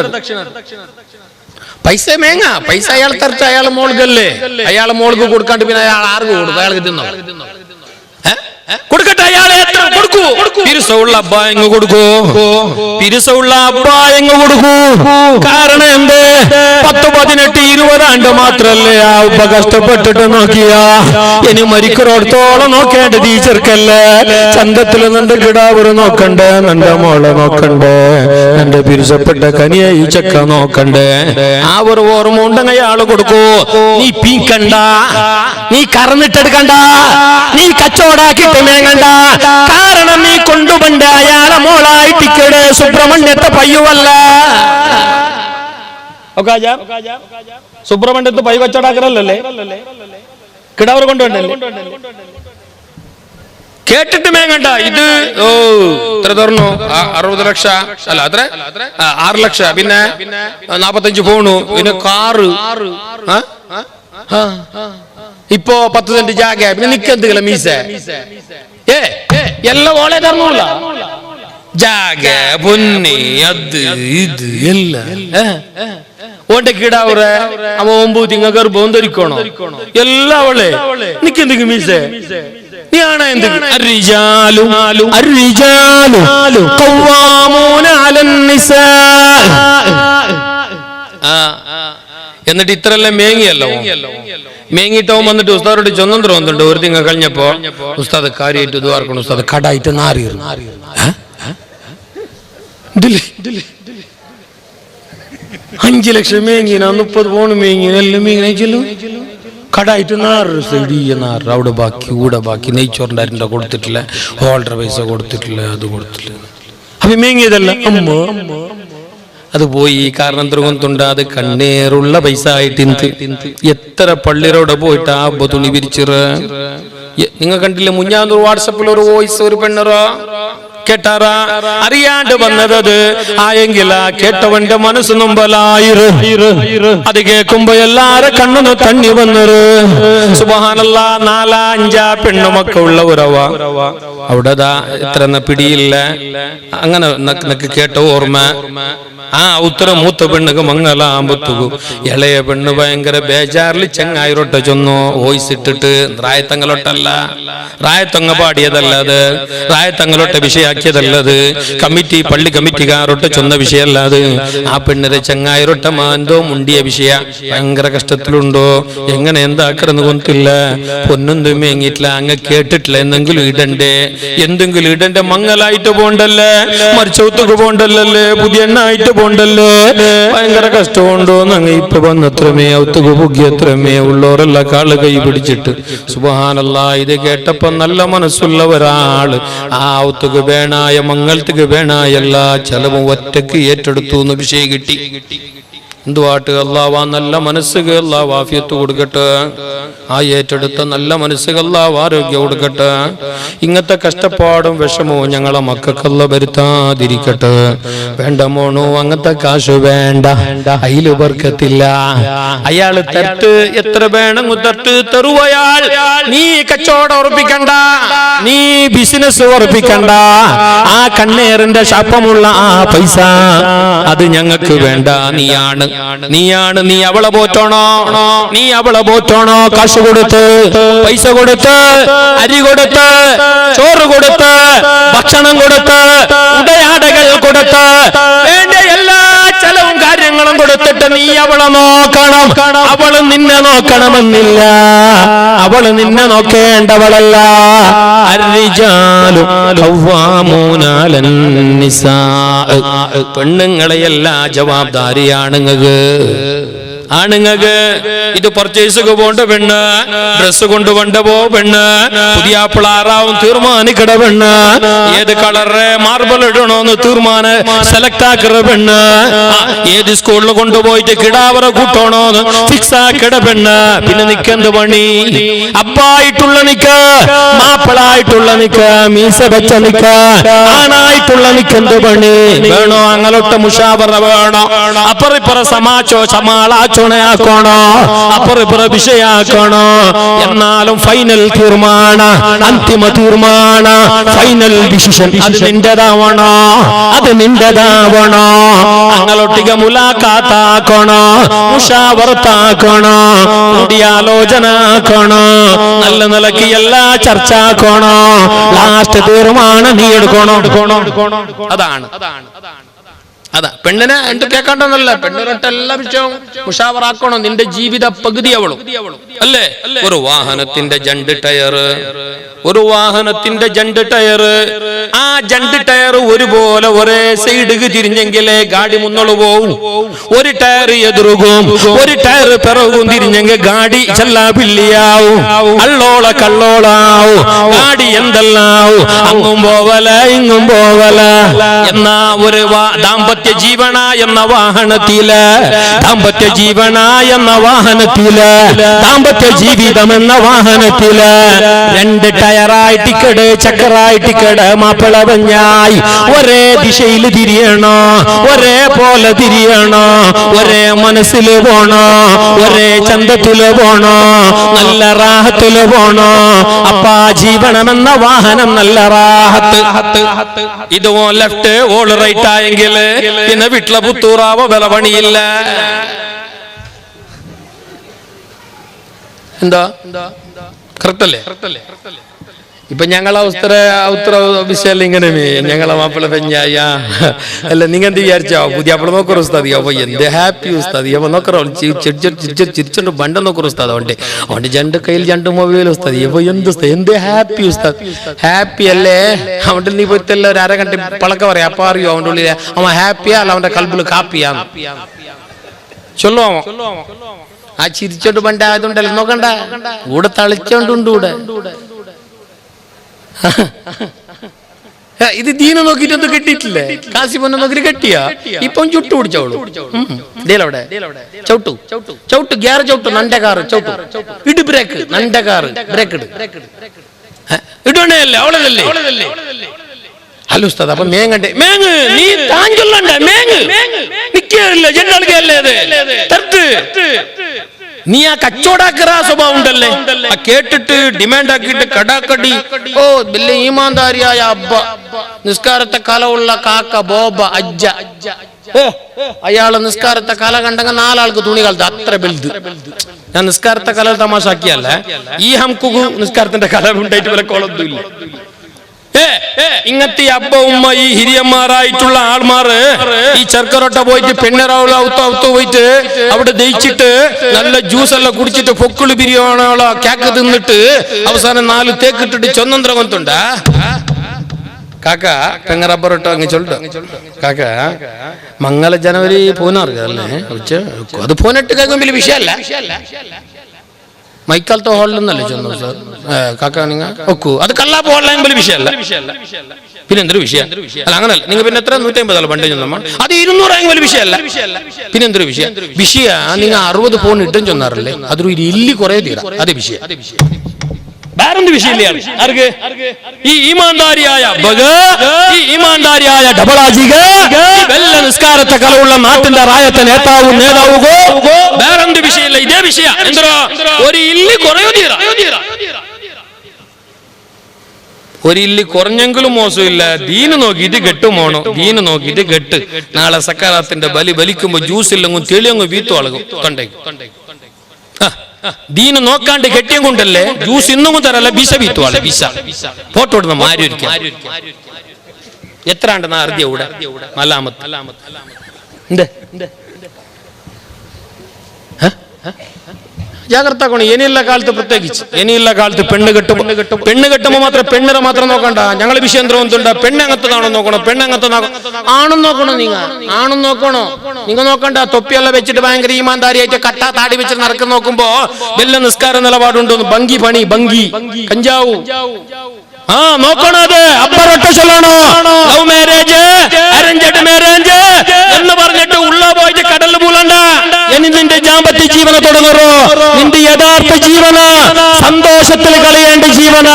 പൈസ മേങ്ങ പൈസ അയാൾ തരച്ച അയാളെ മോൾക്കല്ലേ, അയാളെ മോൾക്ക് കൊടുക്കാണ്ട് പിന്നെ അയാൾ ആർക്ക് കൊടുക്കും? അയാൾക്ക് തിന്നോ? കൊടുക്കട്ടെ, അയാളെ എത്ര കൊടുക്കൂ? പിരിസമുള്ള അബ്ബ എങ്ങ് കൊടുക്കൂ, പിരിസമുള്ള അബ്ബ എങ്ങ് കൊടുക്കൂ. കാരണം എന്ത്? 10, 18, 20 ആണ്ട് മാത്രല്ലേ ആ ഉപ്പ കഷ്ടപ്പെട്ടിട്ട് നോക്കിയ. ഇനി മരിക്കുറോടത്തോളം നോക്കേണ്ടത് ഈ ചെറുക്കല്ലേ. ചന്തത്തിൽ നിന്റെ കിടാവറ് നോക്കണ്ടേ, നിന്റെ മോളെ നോക്കണ്ടേ, എന്റെ പിരിച്ചപ്പെട്ട കനിയെ ഈ ചെക്ക നോക്കണ്ടേ. ആ ഒരു ഓർമ്മ ഉണ്ടെങ്കിൽ അയാള് കൊടുക്കൂ. നീ പീക്കണ്ട, നീ കറന്നിട്ടെടുക്കണ്ട, നീ കച്ചവടാക്കിട്ട് മേങ്ങണ്ട. കാരണം നീ കൊണ്ടുപണ്ട് അയാളെ മോളായിട്ടിക്കട് സുബ്രഹ്മണ്യത്തെ പയ്യുവല്ല. സുബ്രഹ്മണ്യത്ത് പൈ കച്ചവടാക്കറല്ലേ, കിടാവർ കൊണ്ടുവണ്ടല്ലേ. കേട്ടിട്ട് മേങ്ങണ്ട. ഇത് എത്ര തുറന്നു? 60 ലക്ഷം അല്ല, അത്ര 6 ലക്ഷം, പിന്നെ 45 ഫോണു, പിന്നെ കാറ്, ഇപ്പോ 10 സെന്റ് ജാഗ, പിന്നെ നിക്കെന്തുകള മീസ എല്ലാം ഓളെ തരണല്ല. ജാഗ പൊന്നി അത് ഇത് എല്ലാം ഓന്റെ കിടാവുറ അവ 9 തിങ്ങ ഗർഭം ധരിക്കണോ എല്ലാം അവളെ. നിക്കെന്തെങ്കിലും മീസ നീയാണ് എന്ത്? എന്നിട്ട് ഇത്രയെല്ലാം മേങ്ങിയല്ലോ. മേങ്ങിട്ടോ വന്നിട്ട് ഉസ്താദോട് ചൊന്നും തോന്നുന്നുണ്ട്. ഒരു തിങ്കൾ കഴിഞ്ഞപ്പോ ഉസ്താദ് കാര്യമായിട്ട് ഇതുവാർക്കണം. ഉസ്താദ് കടായിട്ട് നാറിയിരുന്നു. 5 ലക്ഷം മേങ്ങിന, 30 ഫോണ് മേങ്ങിന, എല്ലാം മേങ്ങിന ചെല്ലും. കടായിട്ട് നാറ് അവിടെ ബാക്കി, കൂടെ ബാക്കി നെയ്ച്ചോറിന്റെ അരിന്റെ കൊടുത്തിട്ടില്ല, ഹോൾഡർ പൈസ കൊടുത്തിട്ടില്ല, അത് കൊടുത്തില്ല. അപ്പൊ മേങ്ങിയതല്ല അമ്മ അത് പോയി. കാരണം ദ്രുഗന്തുണ്ട്, അത് കണ്ണേറുള്ള പൈസ ആയിട്ട് എത്ര പള്ളിരോടെ പോയിട്ട് ആ തുണി വിരിച്ചിറ. നിങ്ങൾ കണ്ടില്ല മുഞ്ഞാന്നൂർ വാട്സപ്പിൽ ഒരു വോയിസ്, ഒരു പെണ്ണറോ കേട്ടാറാ, അറിയാണ്ട് വന്നത് ആയെങ്കിൽ ആ കേട്ടവന്റെ മനസ്സ് നൊമ്പലായിരു. അത് കേൾക്കുമ്പോ എല്ലാരും കണ്ണു തണ്ണി വന്നൊരു. സുബ്ഹാനല്ലാഹ്, 4, 5 പെണ്ണുമൊക്കെ ഉള്ള ഉറവ അവിടെ ഇത്ര പിടിയില്ല. അങ്ങനെ നക്ക് കേട്ട ഓർമ്മ. ആ ഉത്തര മൂത്ത പെണ്ണുക്ക് മംഗലാമ്പത്തുകു. ഇളയ പെണ്ണ് ഭയങ്കര ബേജാറിൽ ചെങ്ങായിരൊട്ട ചൊന്നു വോയിസ് ഇട്ടിട്ട്. റായത്തങ്ങളൊട്ടല്ല, റായത്തങ്ങ പാടിയതല്ല അത്, റായത്തങ്ങളൊട്ട വിഷയാക്കിയതല്ലത്, കമ്മിറ്റി പള്ളി കമ്മിറ്റിക്കാരൊട്ട ചൊന്ന വിഷയമല്ല അത്. ആ പെണ്ണിന്റെ ചെങ്ങായിരൊട്ട മാന്തോ മുണ്ടിയ വിഷയ. ഭയങ്കര കഷ്ടത്തിലുണ്ടോ, എങ്ങനെ എന്താക്കറന്ന് കൊന്നില്ല, പൊന്നൊന്നും മേങ്ങിയിട്ടില്ല, അങ്ങ് കേട്ടിട്ടില്ല. എന്തെങ്കിലും ഇടണ്ടേ, എന്തെങ്കിലും ഇടണ്ടേ. മംഗലായിട്ട് പോണ്ടല്ലേ, മരിച്ചൗത്തുക്ക് പോണ്ടല്ലേ, പുതിയ എണ്ണായിട്ട് പോണ്ടല്ലേ. ഭയങ്കര കഷ്ടമുണ്ടോ എന്നങ്ങ് ഇപ്പൊ വന്നത്രമേ ഔത്തുക്ക് പൊക്കിയത്രമേ ഉള്ളവരെല്ലാം കാള് കൈ പിടിച്ചിട്ട്. സുബ്ഹാനല്ലാഹ്, ഇത് കേട്ടപ്പോ നല്ല മനസ്സുള്ള ഒരാള് ആ ഔത്തുക്ക് വേണായ മംഗളത്തേക്ക് വേണായ എല്ലാ ചെലവും ഒറ്റക്ക് ഏറ്റെടുത്തു എന്ന് വിഷയം കിട്ടി. എന്തുവാട്ട് അല്ലാഹ് നല്ല മനസ്സുകൾ അല്ലാഹ് ആഫിയത്ത് കൊടുക്കട്ടെ. ആ ഏറ്റെടുത്ത നല്ല മനസ്സുകൾ അല്ലാഹ് ആരോഗ്യം കൊടുക്കട്ടെ. ഇങ്ങനത്തെ കഷ്ടപ്പാടും വിഷമവും ഞങ്ങളെ മക്കൾക്കല്ല വരുത്താതിരിക്കട്ടെ. വേണ്ട മോണു, അങ്ങനത്തെ കാശ് വേണ്ട, അയില് ബർക്കത്തില്ല. അയാള് തട്ട് എത്ര വേണം തട്ട് തരുവയാൾ. നീ കച്ചവടം ഉറപ്പിക്കണ്ട, നീ ബിസിനസ് ഉറപ്പിക്കണ്ട. ആ കണ്ണേറിന്റെ ശാപമുള്ള ആ പൈസ അത് ഞങ്ങൾക്ക് വേണ്ട. നീയാണ് നീ അവളെ പോറ്റണോ, നീ അവളെ പോറ്റണോ. കാശ് കൊടുത്ത്, പൈസ കൊടുത്ത്, അരി കൊടുത്ത്, ചോറ് കൊടുത്ത്, ഭക്ഷണം കൊടുത്ത്, ഉടയാടകൾ കൊടുത്ത്, വേണ്ട എല്ലാ ചെലവും കാര്യങ്ങളും കൊടുത്തിട്ട് നീ അവളെ നോക്കണം. അവള് നിന്നെ നോക്കണമെന്നില്ല, അവള് നിന്നെ നോക്കേണ്ടവളല്ല. പെണ്ണുങ്ങളെയല്ല ജവാബ്ദാരിയാണുങ്ങക്ക്. ആണുങ്ങക്ക് ഇത് പർച്ചേസ് പോണ്ട പെണ്ണ്, ഡ്രസ് കൊണ്ടുപോണ്ടപ്പോ പെണ്ണ്, പുതിയ പിള്ളാറാവും തീർമാനിക്കട പെണ്ണ്, ഏത് കളറ് മാർബിൾ ഇടണോന്ന് സെലക്ട് ആക്കറ പെണ്ണ്, ഏത് സ്കൂളിൽ കൊണ്ടുപോയിട്ട് കിടാവറ കൂട്ടണോന്ന് ഫിക്സ് ആക്കട പെണ്ണ്. പിന്നെ നിക്കെന്ത് പണി? അപ്പായിട്ടുള്ള നിക്ക്, മാപ്പിളായിട്ടുള്ള നിക്ക്, മീസ വെച്ച നിക്ക്, ആണായിട്ടുള്ള നിക്കെന്ത് പണി വേണോ? അങ്ങനൊട്ട മുഷാവറ വേണോ? അപ്പറിപ്പറ സമാളാച്ചോ ണോ, അപ്പുറപ്പുറ വിഷയാക്കണോ? എന്നാലും ഫൈനൽ തീർമാന, അന്തിമ തീർമാന, ഫൈനൽ ഡിസിഷൻ അത് നിന്റേതാവണോ, അത് നിന്റേതാവണോ? അവനൊട്ടിಗೆ മുലാഖാത്താക്കണോ, മുഷാവറത്താക്കണോ, കൂടിയാലോചന ആക്കണോ, നല്ല നിലയ്ക്ക് എല്ലാ ചർച്ച ആക്കണോ, ലാസ്റ്റ് തീരുമാനം നീ എടുക്കണോ. അതാണ് അതാ പെണ്ണിനെ എന്ത് കേൾക്കണ്ടെന്നല്ല, പെണ്ണിനൊട്ട് എല്ലാ വിഷയവും മുഷാവറാക്കണോ. നിന്റെ ജീവിത പകുതി അവളും അല്ലേ. ഒരു വാഹനത്തിന്റെ ജണ്ട് ടയർ, ഒരു വാഹനത്തിന്റെ ജണ്ട് ടയർ, ആ ജണ്ട് ടയർ ഒരുപോലെ ഒരേ സൈഡിക്ക് തിരിഞ്ഞെങ്കിലേ ഗാഡി മുന്നോട്ട് പോവും. ഒരു ടയർ എതിർക്കും, ഒരു ടയർ പിറകും തിരിഞ്ഞെങ്കിൽ ഗാഡി ചെല്ലാപിള്ളിയാവും, അള്ളോള കള്ളോളാവും, ഗാഡി എന്തെല്ലാവും, അങ്ങും പോവല ഇങ്ങും പോവല. എന്നാ ഒരു ദാമ്പത്യ ജീവന എന്ന വാഹനത്തില്, ദാമ്പത്യ ജീവന എന്ന വാഹനത്തില്, ദാമ്പത്യ ജീവിതം എന്ന വാഹനത്തില് രണ്ട് ടയറായിട്ടിക്കട്, ചക്കറായിട്ടിക്കട്, മാപ്പിള പഞ്ഞായി ഒരേ ദിശയിൽ തിരിയണോ, ഒരേ പോലെ തിരിയണോ, ഒരേ മനസ്സില് പോണോ, ഒരേ ചന്തത്തില് പോണോ, നല്ല റാഹത്തില് പോണോ. അപ്പാ ജീവനമെന്ന വാഹനം നല്ല റാഹത്ത്. ഇത് ലെഫ്റ്റ് ഓൾ റൈറ്റ് ആയെങ്കിൽ പിന്നെ വീട്ടിലെ പുത്തൂറാവോ വില പണിയില്ല. എന്താ കറക്റ്റ് അല്ലേ? ഇപ്പൊ ഞങ്ങളെ ഉത്തര വിഷയം ഇങ്ങനെ ഞങ്ങളെ മാപ്പിള പെഞ്ഞായ അല്ല. നിങ്ങൾ എന്ത് വിചാരിച്ചോ പുതിയ അപ്പള നോക്കൊരു ഉസ്താദി അപ്പൊ എന്ത് ഹാപ്പി ഉസ്താദി അപ്പൊ നോക്കറോ ചിരിച്ചോണ്ട് ബണ്ട നോക്കൊരു ഉസ്താദ് അവന്റെ അവന്റെ രണ്ട് കയ്യിൽ രണ്ട് മൊബൈൽ ഉസ്താദി അപ്പൊ എന്ത് ഹാപ്പി ഉസ്താദ്. ഹാപ്പി അല്ലേ? അവന്റെ നീ പോയിട്ടല്ല ഒരു അരഗണ്ട പളക്ക പറയാ അപ്പൊ അറിയോ അവന്റെ ഉള്ളിൽ അവൻ ഹാപ്പിയാ അല്ല അവന്റെ കൽബിൽ കാപ്പിയാന്ന് ചൊല്ലുവാമോ. ആ ചിരിച്ചോണ്ട് ബണ്ട ആയതുകൊണ്ടല്ല നോക്കണ്ട, കൂടെ തളിച്ചോണ്ടുണ്ട് കൂടെ. ഇത് ദീന നോക്കിട്ട് കെട്ടിയിട്ടില്ലേ? കാസിപ്പൊന്നെ നോക്കിട്ട് കെട്ടിയാ ഇപ്പം ചുട്ടു പിടിച്ചോളൂ. ചവിട്ടു ചവിട്ടു ഗ്യാർ ചവിട്ടു, നന്റെ കാറ് ചവിട്ടു, ഇട് ബ്രേക്ക്, നന്റെ കാറ് ബ്രേക്ക് ഇട്, ഇടണല്ലേ അവളതല്ലേ. ഹലോ ഉസ്താദ് അപ്പൊ മേങ്ങണ്ടേ? മേങ്ങ് നീ താൻ ചൊല്ലണ്ട, മേങ്ങ് നിക്കല്ല ജനൽക്കല്ലേ നീ ആ കച്ചവടാക്കറ സ്വഭാവം ഉണ്ടല്ലേ, കേട്ടിട്ട് ഡിമാൻഡ് ആക്കിയിട്ട് കടാക്കടി. ഓ വലിയ ഈമാന്താരിയായ അബ്ബ, നിസ്കാരത്തെ കലമുള്ള കാക്ക ബോബ അജ്ജ, അയാള് നിസ്കാരത്തെ കല കണ്ടെങ്കിൽ നാലാൾക്ക് തുണി കളത്ത് അത്ര വലുത്. ഞാൻ നിസ്കാരത്തെ കല തമാശാക്കിയല്ല, ഈ ഹംകുക്ക് നിസ്കാരത്തിന്റെ കല ഉണ്ടായിട്ട് വല്ല കോളൊന്നും ഇല്ല. ഇങ്ങനത്തെ അബ്ബ ഉമ്മ ഈ ഹിരിയന്മാരായിട്ടുള്ള ആൾമാര് ഈ ചർക്കറൊട്ട പോയിട്ട് പെണ്ണറ പോയിട്ട് അവിടെ ദയിച്ചിട്ട് നല്ല ജ്യൂസ് എല്ലാം കുടിച്ചിട്ട് പൊക്കിള് ബിരിയാണോള കേക്ക് തിന്നിട്ട് അവസാനം 4 തേക്കിട്ടിട്ട് ചൊന്നന്തര കൊണ്ടുണ്ട കാക്ക പെങ്ങറബ്ബറൊട്ട അങ്ങ് ചൊല്ല കാക്ക മംഗള ജനുവരി പോനാർക്കല്ലേ അത് പോന്നിട്ട് കേൾക്കും വലിയ വിഷയമല്ല. മൈക്കാലത്തെ ഹോളിലൊന്നല്ലേ ചെന്നു സാർ കാക്ക നിങ്ങ ഒക്കൂ അത് കള്ളാപ്പ് ഹോളിലായും വലിയ വിഷയമല്ല. പിന്നെ എന്തൊരു വിഷയം അല്ല അങ്ങനല്ല. നിങ്ങൾ പിന്നെ എത്ര 150 പണ്ടേ ചെന്നമ്മ അത് 200 വലിയ വിഷയമല്ല. പിന്നെ എന്തൊരു വിഷയം നിങ്ങൾ 60 ഫോൺ ഇട്ടും ചെന്നാറല്ലേ, അതൊരു ഇല്ലി കുറെ തീരാ, അതേ വിഷയം. വേറൊരു വിഷയമില്ല ആർക്ക്? ഈ ഈമാൻദാരിയായ ഈ ഈമാൻദാരിയായ ഡബിളാജിക വെല്ല നിസ്കാരത്തെ കലവുള്ള നാട്ടിന്റെ റായത്തെ നേതാവുകോ വേറൊരു വിഷയമില്ല, ഇതേ വിഷയം. എന്തോ ഒരു ഇല്ലി കുറയോ തീരാ, ഒരു ഇല്ലി കുറഞ്ഞെങ്കിലും മോശമില്ല. ദീന് നോക്കിയിട്ട് കെട്ടുമോണോ, ദീന് നോക്കിയിട്ട് കെട്ട്. നാളെ സക്കാറാത്തിന്റെ ബലിക്കുമ്പോ ജ്യൂസ് ഇല്ലെങ്കും തെളിയങ്ങ് വീത്തു അളകും തൊണ്ടേക്ക്. ദീന് നോക്കാണ്ട് കെട്ടിയും കൊണ്ടല്ലേ ജ്യൂസ് ഇന്നും തരല്ല ബിസ വീത്തുവാളെ ബിസ ഫോട്ടോ ഇടുന്ന മാരി എത്ര ഉണ്ടെന്ന അറിയ ഇവിടെ നാലാമത്തെ ജാഗ്രത ആക്കണം. ഇനിയുള്ള കാലത്ത് പ്രത്യേകിച്ച് ഇനിയുള്ള കാലത്ത് പെണ്ണ് കെട്ടുമ്പോ മാത്രം പെണ്ണിനെ മാത്രം നോക്കണ്ട. ഞങ്ങളെ വിഷയം എന്തുണ്ട്? പെണ്ണങ്ങത്തതാണോ നോക്കണം, പെണ്ണങ്ങത്ത ആണും നോക്കണം. ആണും നോക്കണോ? നിങ്ങൾ നോക്കണ്ട. തൊപ്പിയെല്ലാം വെച്ചിട്ട് ഭയങ്കര ഈമാൻദാരിയായിട്ട് കട്ടാ താടി വെച്ചിട്ട് നടക്കുന്ന നോക്കുമ്പോ വല്ല നിസ്കാര നിലപാടുണ്ടോ? ഭംഗി പണി ഭംഗി കഞ്ചാവൂ നോക്കണത്. അപ്പറൊട്ട ചൊല്ലണോ ലവ് മാരേജ് അറേഞ്ച്ഡ് മാരേജ് എന്ന് പറഞ്ഞിട്ട് ഉള്ള പോയിട്ട് കടലിൽ പൂലണ്ട. ഇനി നിന്റെ ദാമ്പത്യ ജീവന തുടങ്ങറോ? നിന്റെ യഥാർത്ഥ ജീവന സന്തോഷത്തിൽ കളയേണ്ട ജീവന,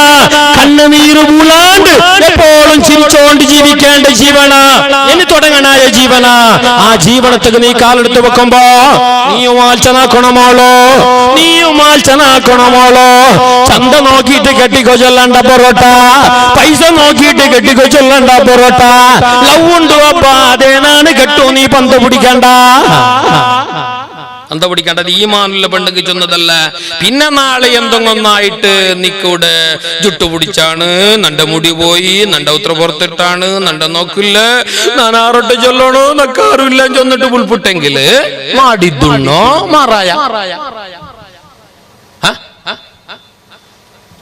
കണ്ണുനീര് പൂലാണ്ട് എപ്പോഴും ചിരിച്ചോണ്ട് ജീവിക്കേണ്ട ജീവന. ഇനി തുടങ്ങനായ ജീവന ആ ജീവനത്തേക്ക് നീ കാലെടുത്ത് വെക്കുമ്പോ നീയും ആൽച്ചനാക്കണമോളോ ചന്ത നോക്കിയിട്ട് കെട്ടിക്കോ ചൊല്ലണ്ട പൊറോട്ട പൈസ നോക്കിയിട്ട് കെട്ടിക്കോ ചൊല്ലണ്ട പൊറോട്ട ലവ് ഉണ്ട് അപ്പ അതേനാണ് കെട്ടു നീ പന്ത് പിടിക്കണ്ട അന്ത പിടിക്കേണ്ടത് ഈമാനുള്ള പെണ്ണുക്ക് ചെന്നതല്ല പിന്നെ നാളെ എന്തൊന്നായിട്ട് നിക്കൂടെ ജുട്ടു പിടിച്ചാണ് നണ്ട മുടി പോയി നണ്ട ഉത്ര പുറത്തിട്ടാണ് നണ്ട നോക്കില്ല ഞാൻ ആറോട്ട് ചൊല്ലണോ നക്കാറില്ല ചെന്നിട്ട് പുൽപുട്ടെങ്കില് മാടിദ്ദുണ്ണോ മാറായ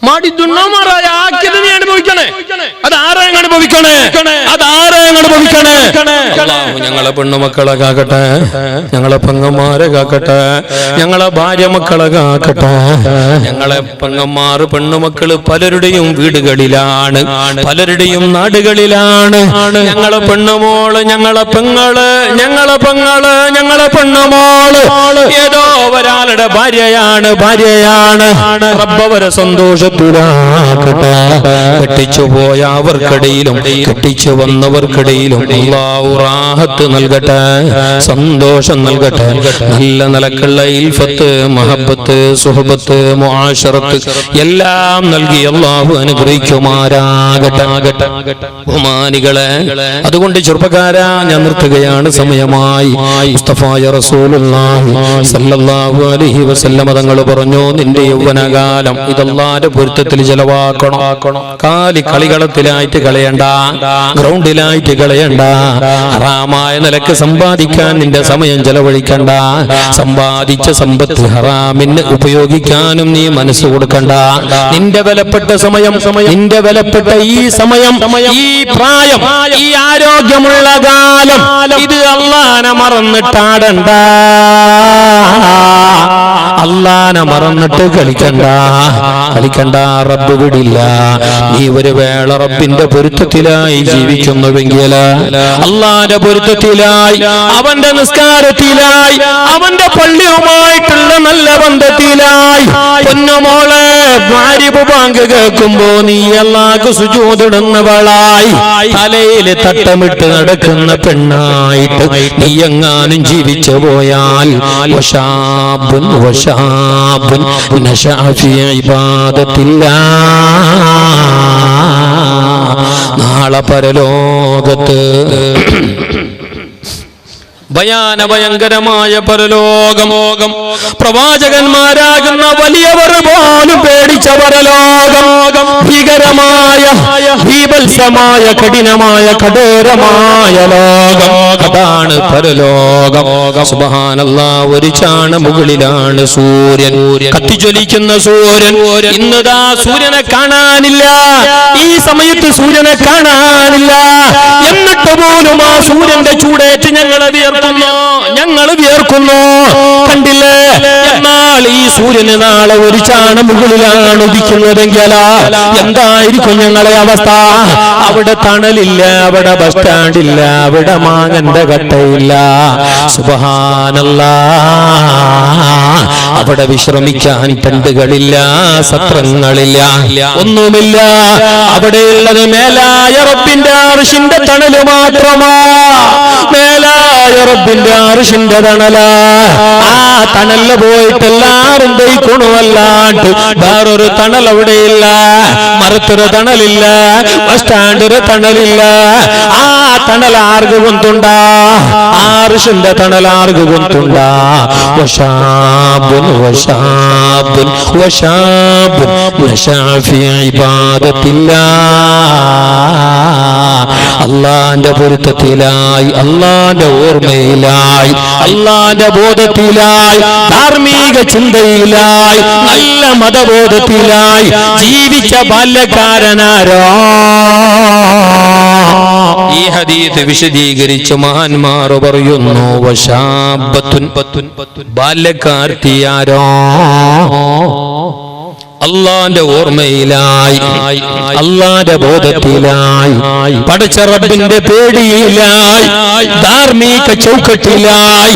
മാടിദ്ദുണ്ണോ മാറായ ആക്കിയത് നീ അനുഭവിക്കണേ അതാരെയും അനുഭവിക്കണേ ഞങ്ങളെ പെണ്ണുമക്കളെ കാക്കട്ടെ ഞങ്ങളെ പെങ്ങന്മാരെ കാക്കട്ടെ ഞങ്ങളെ ഭാര്യ മക്കളെ കാക്കട്ടെ ഞങ്ങളെ പെങ്ങന്മാർ പെണ്ണുമക്കള് പലരുടെയും വീടുകളിലാണ് പലരുടെയും നാടുകളിലാണ് ഞങ്ങളെ പെണ്ണുമോള് ഞങ്ങളെ പെങ്ങള് ഞങ്ങളെ പെണ്ണുമോള് ഏതോ ഒരാളുടെ ഭാര്യയാണ് റബ്ബവരെ സന്തോഷത്തിലാക്കട്ടെ കെട്ടിച്ചു പോയ അവർക്കിടയിലും കെട്ടിച്ചു വന്നവർക്കിടയിലും അല്ലാഹു റാഹത്ത് നൽകട്ടെ സന്തോഷം നൽകട്ടെ നല്ല നിലക്കുള്ള ഇൽഫത്ത് മഹബത്ത് സുഹബത്ത് മുആശറത്ത് എല്ലാം നൽകി അല്ലാഹു അനുഗ്രഹിക്കുമാറാകട്ടെ ബഹുമാനികളെ അതുകൊണ്ട് ചെറുപ്പക്കാരാ ഞാൻ നിർത്തുകയാണ് സമയമായി മുസ്തഫായ റസൂലുള്ളാഹി സ്വല്ലല്ലാഹു അലൈഹി വസല്ലം തങ്ങൾ പറഞ്ഞു നിന്റെ യൗവനകാലം ഇതല്ലാഹുവിന്റെ പൊരുത്തത്തിൽ ചെലവാക്കണം കളികളത്തിലായിട്ട് കളയണ്ട ഗ്രൗണ്ടിലായിട്ട് കളയണ്ട ഹറാമായ നിലക്ക് സമ്പാദിക്കാൻ നിന്റെ സമയം ചെലവഴിക്കണ്ട സമ്പാദിച്ച സമ്പത്ത് ഹറാമിന് ഉപയോഗിക്കാനും നീ മനസ്സ് കൊടുക്കണ്ട നിന്റെ വിലപ്പെട്ട സമയം നിന്റെ വിലപ്പെട്ട ഈ സമയം ഈ പ്രായം ഈ ആരോഗ്യമുള്ള കാലം ഇത് അല്ലാഹനെ മറന്നിട്ടാടണ്ട അല്ലാഹനെ മറന്നിട്ട് കളിക്കണ്ട റബ്ബ് വിടില്ല നീ ഒരു വേള റബ്ബിന്റെ പൊരുത്തത്തിലായി ജീവിക്കുന്നുവെങ്കിൽ അല്ലാഹുവിന്റെ പൊരുത്തത്തിലായി അവന്റെ നിസ്കാരത്തിലായി അവന്റെ പള്ളിയുമായിട്ടുള്ള നല്ല ബന്ധത്തിലായി പൊന്നുമോളെ മാരിബ് ബാങ്ക് കേൾക്കുമ്പോ നീ അല്ലാഹുക്ക് സുജൂദിടുന്നവളായി തലയിൽ തട്ടമിട്ട് നടക്കുന്ന പെണ്ണായിട്ട് നീ എങ്ങാനും ജീവിച്ചു പോയാൽ വശാബുൻ നശഅ ഫീ ഇബാദത്തില്ലാഹ് നാളെ പരലോകത്ത് ഭയാനഭയങ്കരമായ പരലോകം പ്രവാചകന്മാരാകുന്ന വലിയവർ പോലും പേടിച്ച പരലോകം ഭീകരമായ ഭീഭത്സമായ കഠിനമായ കഠോരമായ ലോകം അതാണ് പരലോകം സുബ്ഹാനല്ലാഹ് ഒരു ചാണ മുകളിലാണ് സൂര്യൻ കത്തിജ്വലിക്കുന്ന സൂര്യൻ ഇന്നതാ സൂര്യനെ കാണാനില്ല ഈ സമയത്ത് സൂര്യനെ കാണാനില്ല എന്നിട്ട് പോലും ആ സൂര്യന്റെ ചൂടേറ്റ് ഞങ്ങൾ വിയർക്കുന്നു കണ്ടില്ലേ എന്നാൽ ഈ സൂര്യന് നാളെ ഒരു ചാണ മുകളിലാണ് ഉദിക്കുന്നതെങ്കിൽ എന്തായിരിക്കും ഞങ്ങളെ അവസ്ഥ അവിടെ തണലില്ല അവിടെ ബസ് സ്റ്റാൻഡില്ല അവിടെ മാങ്ങന്റെ കട്ടയില്ല സുബ്ഹാനല്ലാഹ് അവിടെ വിശ്രമിക്കാൻ ടെന്റുകളില്ല സത്രങ്ങളില്ല ഒന്നുമില്ല അവിടെയുള്ളത് മേലായ റബ്ബിന്റെ അർശിന്റെ തണല് മാത്രമാ മേലായ റബ്ബിന്റെ അർശിന്റെ തണലാ ആ തണല് പോയിട്ട് എല്ലാവരും ദഹിക്കണമല്ലാണ്ട് വേറൊരു തണൽ അവിടെയില്ല മരത്തൊരു തണലില്ല ബസ് സ്റ്റാൻഡൊരു തണലില്ല ആ തണൽ ആർക്ക് കൊണ്ടുണ്ടാ അർശിന്റെ തണൽ ആർക്ക് കൊണ്ടുണ്ടാ അല്ലാഹുവിന്റെ പൊരുത്തത്തിലായി അല്ലാഹുവിന്റെ ഓർമ്മയിലായി അല്ലാഹുവിന്റെ ബോധത്തിലായി ധാർമ്മിക ചിന്തയിലായി നല്ല മതബോധത്തിലായി ജീവിച്ച ബാല്യക്കാരനാരോ ഈ ഹദീസ് വിശദീകരിച്ച് മഹാന്മാർ പറയുന്നു വശാബത്തുൻ ബാല്യക്കാർത്തിയാരോ അല്ലാഹുവിന്റെ ഓർമ്മയിലായി അല്ലാഹുവിന്റെ ബോധത്തിലായി പടച്ച റബ്ബിന്റെ പേടിയിലായി ധാർമ്മിക ചൗക്കട്ടിലായി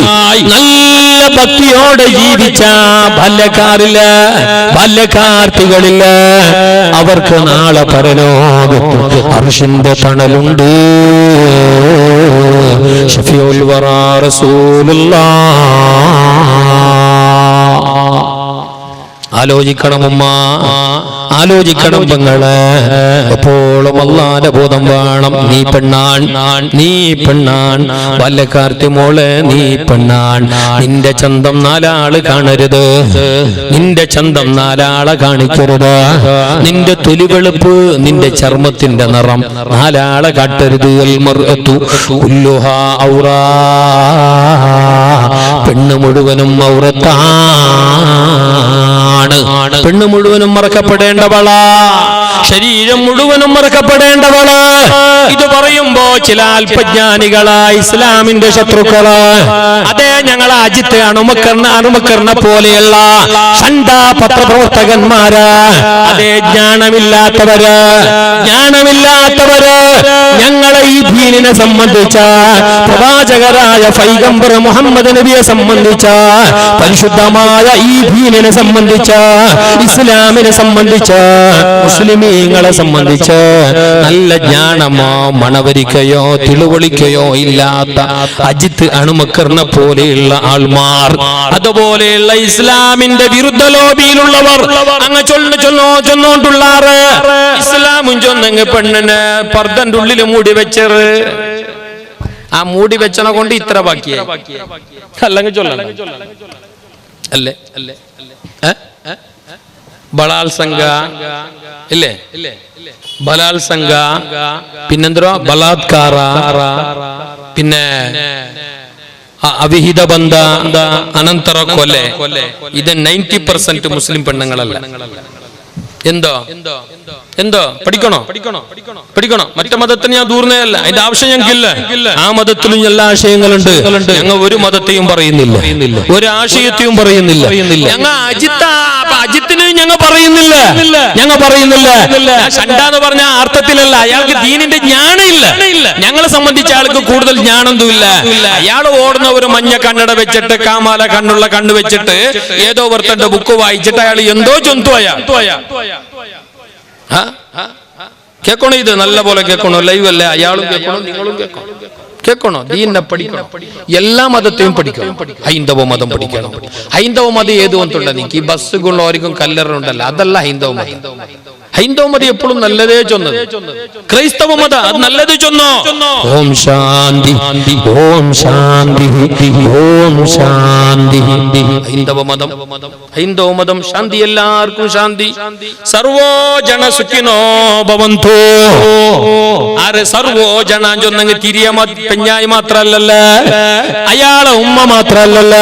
നല്ല ഭക്തിയോടെ ജീവിച്ച ബാല്യക്കാർത്തികളില്ല അവർക്ക് നാളെ പരലോകത്ത് അർശിന്റെ തണലുണ്ട് ഷഫീഉൽ വറാ റസൂലുള്ളാഹ്. ആലോചിക്കണം ഉമ്മ, ആലോചിക്കണം പെങ്ങളെ. എപ്പോഴും അല്ലാഹുവിന്റെ ബോധം വേണം. നീ പെണ്ണാൻ, നീ പെണ്ണാൻ, വല്ലക്കാർത്തി മോളെ നീ പെണ്ണാൻ. നിന്റെ ചന്തം നാലാള് കാണരുത്, നിന്റെ ചന്തം നാലാളെ കാണിക്കരുത്. നിന്റെ തൊലി വെളുപ്പ്, നിന്റെ ചർമ്മത്തിന്റെ നിറം നാലാളെ കാട്ടരുത്. കുല്ലുഹാ ഔറാ, പെണ്ണ് മുഴുവനും ഔറത്താണ്. പെണ്ണ് മുഴുവനും മറക്കപ്പെടേണ്ടവളാ, ശരീരം മുഴുവനും മറക്കപ്പെടേണ്ടവള്. ഇത് പറയുമ്പോ ചില അല്പജ്ഞാനികളായ ഇസ്ലാമിന്റെ ശത്രുക്കള്, അതേ ഞങ്ങൾ അജിത്ത് അണുമക്കറിനെ പോലെയുള്ള ഷണ്ടാ പത്രപ്രവർത്തകന്മാര്, അതേ ജ്ഞാനമില്ലാത്തവര് ഞങ്ങളെ ഈ ദീനിനെ സംബന്ധിച്ച പ്രവാചകരായ പൈഗംബർ മുഹമ്മദ് നബിയെ സംബന്ധിച്ച പരിശുദ്ധമായ ഈ ദീനിനെ സംബന്ധിച്ച ഇസ്ലാമിനെ സംബന്ധിച്ച മുസ്ലിമീങ്ങളെ സംബന്ധിച്ച് നല്ല ജ്ഞാനമോ മണവരിക്കയോ തിളുവളിക്കയോ ഇല്ലാത്ത അജിത്ത് അണുമക്കറിനെ പോലെയുള്ള ആൾമാർ, അതുപോലെയുള്ള ഇസ്ലാമിന്റെ വിരുദ്ധ ലോബിയിലുള്ളവർ അങ്ങ് ചൊന്നോണ്ടുള്ളാറ്. ഇസ്ലാമും ചൊന്നെങ്ങ് പെണ്ണിന് പർദ്ദന്റെ ഉള്ളിൽ മൂടി വെച്ചറ്. ആ മൂടി വെച്ചണ കൊണ്ട് ഇത്ര ബാക്കിയായി അല്ലെങ്കിൽ ചൊല്ലണം അല്ലേ? ബലാത്സംഗ ഇല്ലേ? ബലാത്സംഗ, പിന്നെന്തോ ബലാത്കാര, പിന്നെ അവിഹിത ബന്ധ, അനന്തര കൊല്ലെ. ഇത് 90% മുസ്ലിം പെണ്ണുങ്ങളല്ല. എന്തോ പഠിക്കണോ? മറ്റേ മതത്തിന് ഞാൻ ദൂർന്നതല്ല, അതിന്റെ ആവശ്യം ഞങ്ങൾക്കില്ല. ആ മതത്തിലും എല്ലാ ആശയങ്ങളുണ്ട്. ഞങ്ങൾ ഒരു മതത്തെയും പറയുന്നില്ല, ഒരു ആശയത്തെയും പറയുന്നില്ല. ഞങ്ങൾ അജിത്തിന് ഞങ്ങൾ പറയുന്നില്ല. ഷണ്ടാന്ന് പറഞ്ഞ അർത്ഥത്തിലല്ല, അയാൾക്ക് ദീനിന്റെ ജ്ഞാനമില്ല. ഞങ്ങളെ സംബന്ധിച്ച ആൾക്ക് കൂടുതൽ ജ്ഞാനൊന്നുമില്ല. അയാൾ ഓടുന്ന ഒരു മഞ്ഞ കണ്ണട വെച്ചിട്ട്, കാമാല കണ്ണുള്ള കണ്ണ് വെച്ചിട്ട്, ഏതോ ഒരുത്തന്റെ ബുക്ക് വായിച്ചിട്ട് അയാൾ എന്തോ ചൊന്തുവയാ. കേൾക്കണോ? ഇത് നല്ല പോലെ കേൾക്കണോ? ലൈവ് അല്ലേ? അയാളും കേൾക്കണോ, നിങ്ങളും കേൾക്കണോ? ദീനെ പഠിക്കണം, എല്ലാ മതത്തെയും പഠിക്കണം. ഹൈന്ദവ മതം പഠിക്കണം. ഹൈന്ദവ മതം ഏത് വന്നിട്ടുണ്ട്? എനിക്ക് ഈ ബസ്സുകളിലും കല്ലറുണ്ടല്ലോ, അതല്ല ഹൈന്ദവ മതം. ഹൈന്ദവ മതം എപ്പോഴും നല്ലതേ ചൊന്നത്. ക്രൈസ്തവ മതം അത് നല്ലത് ചൊന്നോ. ഓം ശാന്തി, ഓം ശാന്തി, ഓം ശാന്തി. ഹൈന്ദവ മതം ശാന്തി, എല്ലാവർക്കും ശാന്തി. സർവോ ജന സുഖിനോ ഭവന്തു. ആരെ സർവോ ജന ചൊന്നെങ്കിൽ തിരിയ പെഞ്ഞായി മാത്രല്ലല്ല, അയാളെ ഉമ്മ മാത്രല്ലല്ല,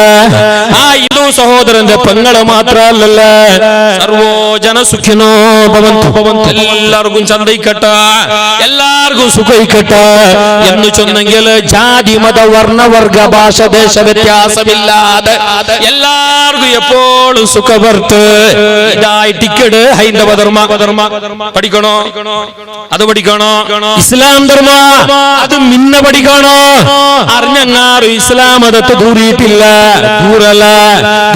ആ ഹിന്ദു സഹോദരന്റെ പെങ്ങള് മാത്രല്ലല്ല. സർവോ ജന സുഖിനോ ഭവന്തു. എല്ലാവർക്കും ചന്തയിക്കട്ടെ, എല്ലാവർക്കും സുഖയിക്കട്ടെ എന്ന് ചൊന്നെങ്കിൽ ജാതി മത വർണ്ണവർഗ ഭാഷ ദേശ വ്യത്യാസമില്ലാതെ എല്ലാവർക്കും എപ്പോഴും സുഖവർത്ത് ഇതായി ടിക്കറ്റ്. ഹൈന്ദവ ധർമ്മ പഠിക്കണോ? അത് പഠിക്കണോ? ഇസ്ലാം ധർമ്മ അത് മിന്ന പഠിക്കണോ? അറിഞ്ഞങ്ങാറും ഇസ്ലാം മതത്തെ ദൂരിയിട്ടില്ല.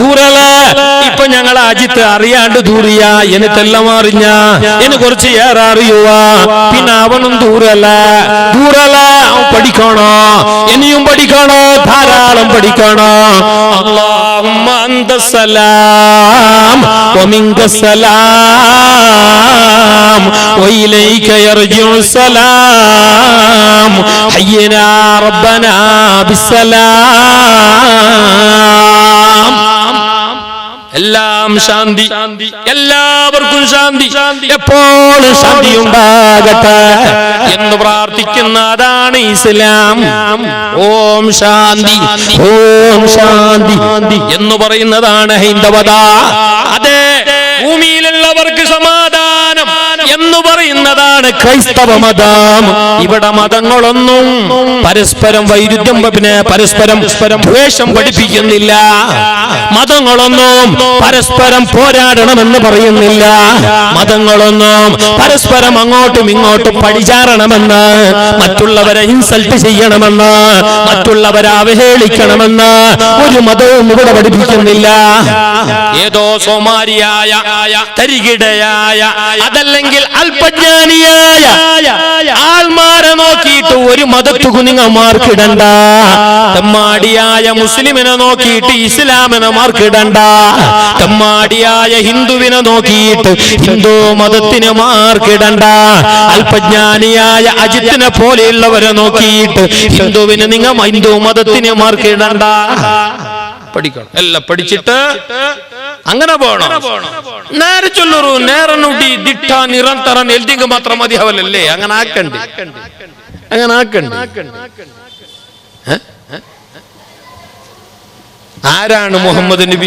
ദൂരല ഇപ്പൊ ഞങ്ങൾ അജിത്ത് അറിയാണ്ട് ദൂരിയ, എനിക്കെല്ലാം അറിഞ്ഞ, എന്നെ കുറച്ച് ഏറെ അറിയുക. പിന്നെ അവനും ദൂരല്ല. അവൻ പഠിക്കണോ? ഇനിയും പഠിക്കണോ? ധാരാളം പഠിക്കണോ? അല്ലാഹുമ്മ അന്തസ്സലാം വമിൻകസ്സലാം വഇലൈക യർജിഉസ്സലാം ഹയ്യനാ റബ്ബനാ ബിസ്സലാം. എല്ലാം ശാന്തി, എല്ലാവർക്കും ശാന്തി, എപ്പോഴും ശാന്തി ഉണ്ടാകട്ടെ എന്ന് പ്രാർത്ഥിക്കുന്ന അതാണ് ഇസ്ലാം. ഓം ശാന്തി, ഓം ശാന്തി എന്ന് പറയുന്നതാണ് ഹൈന്ദവത. അതെ, ഭൂമിയിലുള്ളവർക്ക് സമാധാനം എന്ന് പറയുന്നതാണ് ക്രൈസ്തവ മതം. ഇവിടെ മതങ്ങളൊന്നും പരസ്പരം വൈരുദ്ധ്യം, പിന്നെ പരസ്പരം ദ്വേഷം പഠിപ്പിക്കുന്നില്ല. മതങ്ങളൊന്നും പരസ്പരം പോരാടണമെന്ന് പറയുന്നില്ല. മതങ്ങളൊന്നും പരസ്പരം അങ്ങോട്ടും ഇങ്ങോട്ടും പടിചാരണമെന്ന്, മറ്റുള്ളവരെ ഇൻസൾട്ട് ചെയ്യണമെന്ന്, മറ്റുള്ളവരെ അവഹേളിക്കണമെന്ന് ഒരു മതവും ഇവിടെ പഠിപ്പിക്കുന്നില്ല. ഏതോ സോമാരിയായ, തരികിടയായ, അതല്ലെങ്കിൽ അല്ലെങ്കിൽ അല്പജ്ഞാനിയായ ആൾമാരെ നോക്കിയിട്ട് ഒരു മതത്തുകു നിങ്ങൾ മാർക്കിടണ്ട. തെമ്മാടിയായ മുസ്ലിമിനെ നോക്കിയിട്ട് ഇസ്ലാമിനെ മാർക്കിടണ്ട. തെമ്മാടിയായ ഹിന്ദുവിനെ നോക്കിയിട്ട് ഹിന്ദു മതത്തിന് മാർക്കിടണ്ട. അല്പജ്ഞാനിയായ അജിത്തിനെ പോലെയുള്ളവരെ നോക്കിയിട്ട് ഹിന്ദുവിന് നിങ്ങൾ ഹിന്ദു മതത്തിന് മാർക്കിടണ്ട. പഠിക്കണം, എല്ലാം പഠിച്ചിട്ട് അങ്ങനെ പോകണം. നേരെ ചൊല്ലൂರು നേരെ നുಡಿ ದಿಟ್ಟ ನಿರಂತರ ಎಲ್ದಿಗೆ ಮಾತ್ರ ಮದಿಯವಲ್ಲೇ അങ്ങനെ ആക്കണ്ടേ, അങ്ങനെ ആക്കണ്ടേ. ആരാണ് മുഹമ്മദ് നബി?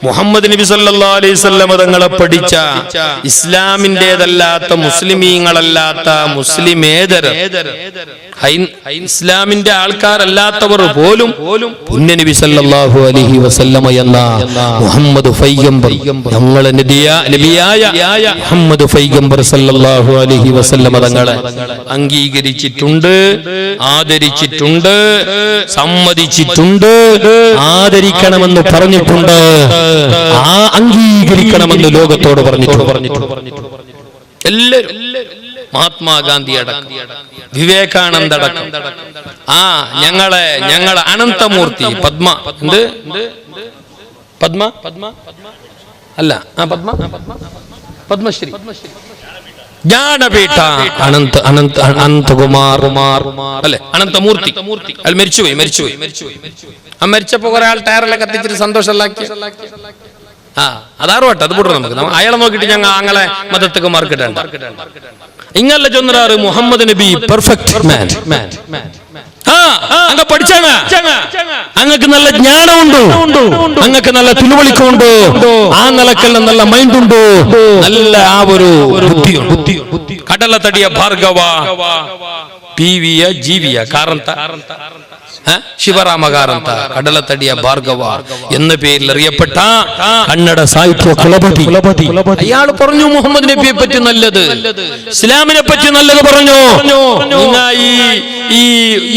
മുഹമ്മദ് നബി സല്ലല്ലാഹു അലൈഹി വസല്ലം തങ്ങളെ പഠിച്ച ഇസ്ലാമിന്റേതല്ലാത്ത മുസ്ലിമീങ്ങളല്ലാത്ത മുസ്ലിമേതര ഇസ്ലാമിന്റെ ആൾക്കാരല്ലാത്തവർ പോലും പുണ്യനബി സല്ലല്ലാഹു അലൈഹി വസല്ലം എന്ന മുഹമ്മദ് പൈഗംബർ, ഞങ്ങളെ നബിയായ മുഹമ്മദ് പൈഗംബർ സല്ലല്ലാഹു അലൈഹി വസല്ലം തങ്ങളെ അംഗീകരിച്ചിട്ടുണ്ട്, ആദരിച്ചിട്ടുണ്ട്, സമ്മതിച്ചിട്ടുണ്ട്, ആദരിക്കണമെന്ന് പറഞ്ഞിട്ടുണ്ട്, ആ അംഗീകരിക്കണമെന്ന് ലോകത്തോട് പറഞ്ഞിട്ടുണ്ട്. എല്ലാവരും, മഹാത്മാഗാന്ധി അടക്കം, വിവേകാനന്ദ അടക്കം, ഞങ്ങളെ അനന്തമൂർത്തി, പത്മശ്രീ ജ്ഞാനപീഠ അനന്തകുമാർ അല്ലെ, അനന്തമൂർത്തി അയാൾ മരിച്ചുപോയി. ആ മരിച്ചപ്പോ ഒരാൾ ടയറെല്ലാം കത്തിച്ചിട്ട് സന്തോഷമല്ലാക്കി. അതാറുവട്ടെ, അത് വിടണം നമുക്ക്. അയാളെ നോക്കിയിട്ട് ഞങ്ങൾ ഞങ്ങളെ മതത്തേക്ക് മാർക്കിടണ്ട. ഇങ്ങല്ല ചൊന്നറാറ് മുഹമ്മദ് നബി പെർഫെക്റ്റ് മാൻ. അങ്ങ് പഠിച്ചാണ്, അങ്ങക്ക് നല്ല ജ്ഞാനമുണ്ട്, അങ്ങക്ക് നല്ല തിരുവളിക്കുണ്ട്, ആ നിലക്കെല്ലാം നല്ല മൈൻഡ് ഉണ്ട്, നല്ല ആ ഒരു ബുദ്ധിയുണ്ട്. കടല തടിയ ഭാർഗവ പീവിയ ജീവിയ കാರಂತ ಶಿವರಾಮ ಕಾರಂತ കടലത്തടിയ ഭാർഗവ എന്ന പേരിൽ അറിയപ്പെട്ട കന്നഡ സാഹിത്യ കുലപതി അയാൾ പറഞ്ഞു മുഹമ്മദ് നബിയെ പറ്റി നല്ലത്, ഇസ്ലാമിനെ പറ്റി നല്ലത് പറഞ്ഞു. ഈ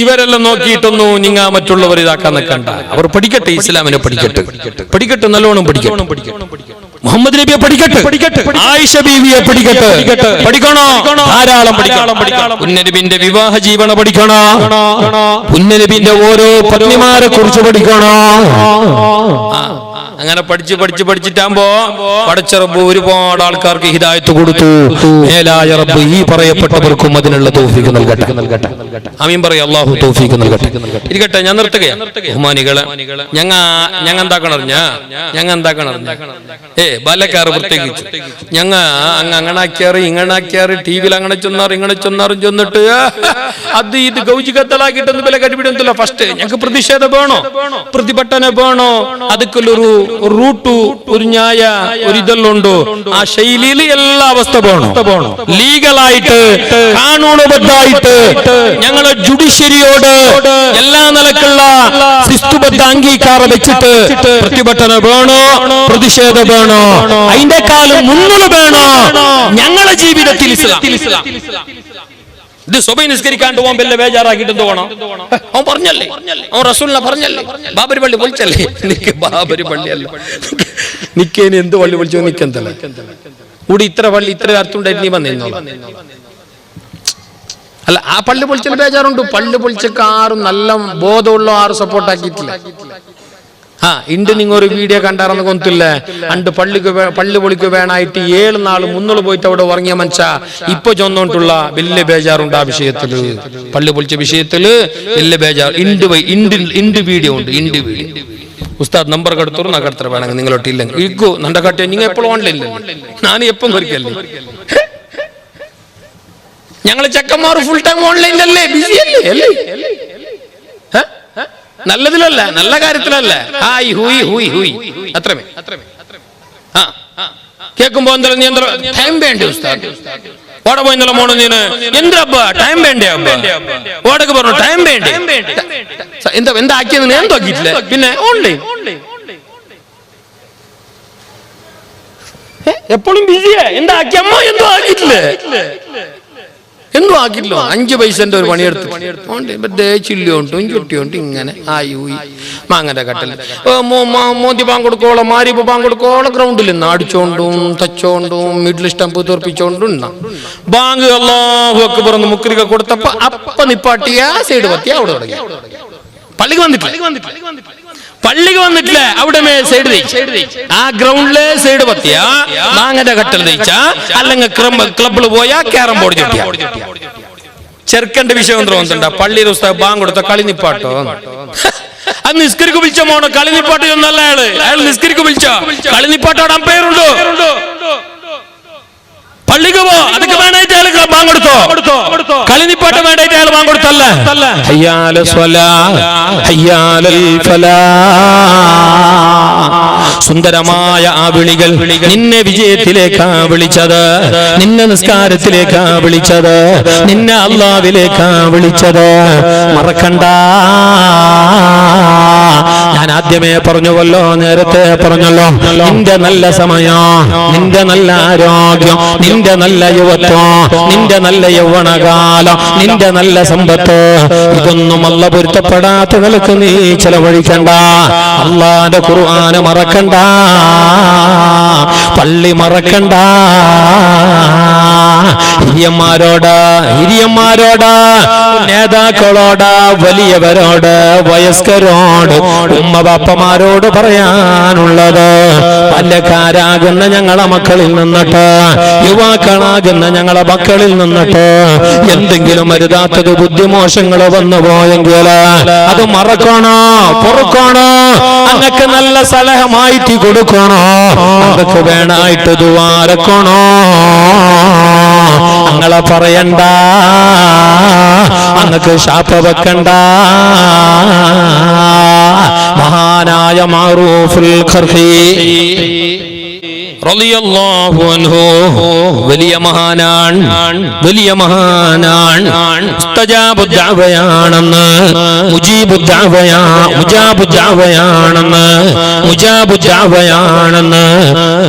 ഇവരെല്ലാം നോക്കിയിട്ടൊന്നും നിങ്ങൾ മറ്റുള്ളവർ ഇതാക്കാൻ നിൽക്കണ്ട. അവർ പഠിക്കട്ടെ, ഇസ്ലാമിനെ പഠിക്കട്ടെ, നല്ലോണം പഠിക്കട്ടെ. മുഹമ്മദ് നബിയെ പഠിക്കട്ടെ, ആയിഷ ബീവിയെ പഠിക്കണോ, ധാരാളം പഠിക്കണം. പുണ്യനബിന്റെ വിവാഹ ജീവന പഠിക്കണോ, പുണ്യനബിന്റെ ഓരോ പത്നിമാരെ കുറിച്ച് പഠിക്കണോ. അങ്ങനെ പഠിച്ചിട്ടാകുമ്പോ പടച്ച റബ്ബ് ഒരുപാട് ആൾക്കാർക്ക് ഹിദായത്ത് കൊടുത്തു. മേലായ റബ്ബ് ഈ പറയപ്പെട്ടവർക്കും അതിനുള്ള തൗഫീഖ് നൽകട്ടെ. ആമീൻ പറയ, അല്ലാഹു തൗഫീഖ് നൽകട്ടെ. ഇരിക്കട്ടെ, ഞാൻ നിർത്തുകയാണ്. ബഹുമാനികളെ, ഞങ്ങൾ എന്താക്കണം ബാലക്കാറ് പ്രത്യേകിച്ചു അങ്ങനാക്കിയാറ് ഇങ്ങനാക്കിയാറ് ടിവിയിൽ അങ്ങനെ ചെന്നാറും ചെന്നിട്ട് അത് ഇത് ഗൗജികത്തലാക്കിയിട്ടൊന്നും വില കടിപിടുന്നില്ല. ഫസ്റ്റ് ഞങ്ങൾക്ക് പ്രതിഷേധം വേണോ, പ്രതിഭട്ടന വേണോ, അതൊക്കെയുള്ളൊരു റൂട്ടു, ഒരു ന്യായ, ഒരു ഇതെല്ലാം ഉണ്ടോ, ആ ശൈലിയിൽ എല്ലാ അവസ്ഥ വേണം. ലീഗലായിട്ട് കാനൂനുബദ്ധായിട്ട് ഞങ്ങളെ ജുഡീഷ്യറിയോട് എല്ലാ നിലക്കുള്ള ശിസ്തുബദ്ധ അംഗീകാരം വെച്ചിട്ട് പ്രതിഭട്ടന വേണോ, പ്രതിഷേധം വേണോ, അതിന്റെക്കാളും മുന്നിൽ വേണോ ഞങ്ങളെ ജീവിതത്തിൽ ഇസ്ലാം. ഇത് സ്വബൈ നിസ്കരിക്കാണ്ട് പോകാൻ വല്ല ബേജാറാക്കിയിട്ട് പോകണം. അവൻ പറഞ്ഞല്ലേ, അവൻ റസൂലിനെ പറഞ്ഞല്ലേ, ബാബരി പള്ളി പൊളിച്ചല്ലേ. ബാബരി പള്ളിയല്ല, നിക്കേന് എന്ത് പള്ളി പൊളിച്ചോ, നിക്കെന്തല്ല കൂടി ഇത്ര പള്ളി ഇത്ര അർത്ഥമുണ്ടായിട്ട് നീ വന്നിരുന്നോളാം. അല്ല, ആ പള്ളി പൊളിച്ചൽ ബേജാറുണ്ട്. പള്ളി പൊളിച്ചൊക്കെ ആരും നല്ല ബോധമുള്ള ആരും സപ്പോർട്ടാക്കിയിട്ടില്ല. ഇണ്ട് നിങ്ങൾ ഒരു വീഡിയോ കണ്ടാറന്ന് കൊന്നില്ല, അണ്ട് പള്ളി പൊളിക്ക് വേണായിട്ട് 7 നാൾ മുന്നോട്ട് പോയിട്ട് അവിടെ ഉറങ്ങിയ മനുഷ്യ ഇപ്പൊ ചൊന്നോണ്ടുള്ള വലിയ ബേജാറുണ്ട്. ആ വിഷയത്തില്, പള്ളി പൊളിച്ച വിഷയത്തില് വലിയ ബേജാർ. ഇണ്ട് വീഡിയോ ഉണ്ട്, ഇണ്ട് വീഡിയോ. ഉസ്താദ് നമ്പർ കടത്തോറും നാ കടത്തറ വേണമെങ്കിൽ നിങ്ങളൊട്ടില്ല ഇക്കോ നണ്ട കട്ടിയ നിങ്ങൾ എപ്പോഴും ഓൺലൈനിൽ, ഞാൻ എപ്പം കുറിക്കല്ലേ. ഞങ്ങള് ചെക്കന്മാർ ഫുൾ ടൈം ഓൺലൈനിലല്ലേ, ബിസി അല്ലേ, നല്ലതിലല്ല, നല്ല കാര്യത്തിലല്ല. ഹായ് ഹൂയ് ഹൂയ് ഹൂയ് അത്രമേ. കേൾക്കുമ്പോ എന്തായാലും നീ എന്താ ടൈം വേണ്ടേ ഉസ്താദ്, ഓടെ പോയി എന്നുള്ള മോണോ നീന് എന്തപ്പ ടൈം വേണ്ടേ, ഓടൊക്കെ പറഞ്ഞു ടൈം വേണ്ടേ, എന്താ ആക്കിയത് ഞാൻ നോക്കിയിട്ടില്ല. പിന്നെ ഓൺലൈൻ എപ്പോഴും ബിസിയാ, എന്താ ആക്കിയമ്മ എന്തോ ആക്കിയിട്ടില്ലേ, എന്തും ആക്കില്ലോ 5 പൈസന്റെ ഒരു പണിയെടുത്ത് ചില്ലുകൊണ്ടും ചുട്ടിയോണ്ടും ഇങ്ങനെ ആയി മാങ്ങന്റെ കട്ടൽ മോന്തി പാൻ കൊടുക്കോളം മാരിപ്പ് പാൻ കൊടുക്കോളം ഗ്രൗണ്ടിൽ നിന്ന് അടിച്ചോണ്ടും തച്ചോണ്ടും മിഡിൽ സ്റ്റംപ് തെറിപ്പിച്ചോണ്ടും ബാങ്ക് അല്ലാഹു അക്ബർ എന്ന് മുക്രിക കൊടുത്തപ്പോ അപ്പ നിപ്പാട്ടിയ സൈഡ് പത്തിയ അവിടെ തുടങ്ങി. പള്ളിക്ക് വന്നിട്ടില്ല അവിടെ സൈഡ് ആ ഗ്രൗണ്ടിലെ സൈഡ് പത്തിയ മാങ്ങന്റെ കട്ടൽ തയ്ച്ച അല്ലെങ്കിൽ ക്ലബിൽ പോയാ ക്യാരം ബോർഡ് ചുട്ടിയ. ചെറുക്കന്റെ വിഷയം തോന്നുന്നുണ്ട പള്ളിയിൽ ഉസ്താദ് ബാങ്ക് കൊടുത്ത കളി നിപ്പാട്ടോ അത് നിസ്കരിക്ക് വിളിച്ച മോണോ കളി നിപ്പാട്ട് ഒന്നല്ല അയാൾ നിസ്കരിക്ക് വിളിച്ച കളി നിപ്പാട്ടോടെ അമ്പയറുണ്ടോ പള്ളിക്ക് പോ അതൊക്കെ വേണ്ടായിട്ട് അയാൾ ബാങ്ക് കൊടുത്തോ കളിനിപ്പാട്ട് വേണ്ടായിട്ട് അയാൾ ബാങ്ക് കൊടുത്തല്ല. സുന്ദരമായ ആ വിളികൾ നിന്നെ വിജയത്തിലേക്കാ വിളിച്ചത്, നിന്നെ നിസ്കാരത്തിലേക്കാ വിളിച്ചത്, നിന്നെ അല്ലാഹുവിലേക്കാ വിളിച്ചത്. മറക്കണ്ട. ഞാൻ ആദ്യമേ പറഞ്ഞുവല്ലോ, നേരത്തെ പറഞ്ഞല്ലോ, നിന്റെ നല്ല സമയം, നിന്റെ നല്ല ആരോഗ്യം, നിന്റെ നല്ല യുവത്വം, നിന്റെ നല്ല യൗവനകാലം, നിന്റെ നല്ല സമ്പത്ത്, ഇതൊന്നും അല്ലാഹു പൊരുത്തപ്പെടാത്ത നിലക്ക് നീ ചെലവഴിക്കണ്ട. അല്ലാഹുവിന്റെ ഖുർആൻ മറക്കണ്ട, പള്ളി മറക്കണ്ട. ഹിരിയന്മാരോട് നേതാക്കളോട് വലിയവരോട് വയസ്കരോട് ഉമ്മ ബാപ്പമാരോട് പറയാനുള്ളത്, പല്ലക്കാരാകുന്ന ഞങ്ങളെ മക്കളിൽ നിന്നിട്ട്, യുവാക്കളാകുന്ന ഞങ്ങളെ മക്കളിൽ നിന്നിട്ട് എന്തെങ്കിലും അരുതാത്തത് ബുദ്ധിമോശങ്ങൾ വന്നു പോയെങ്കിൽ അത് മറക്കണോ, പൊറുക്കണോ, അങ്ങക്ക് നല്ല സലഹമായിട്ട് കൊടുക്കണോ, അതൊക്കെ വേണായിട്ട് ദുആരക്കണോ. അങ്ങളെ പറയണ്ട, അങ്ങക്ക് ശാപ വെക്കണ്ട. മഹാനായ മഅറൂഫുൽ ഖർഖി റളിയല്ലാഹു അൻഹു വലിയ മഹാനാണ്, വലിയ മഹാനാണ്. മുസ്തജാബു ദഅവയാണെന്ന്, മുജീബു ദഅവയാണെന്ന്,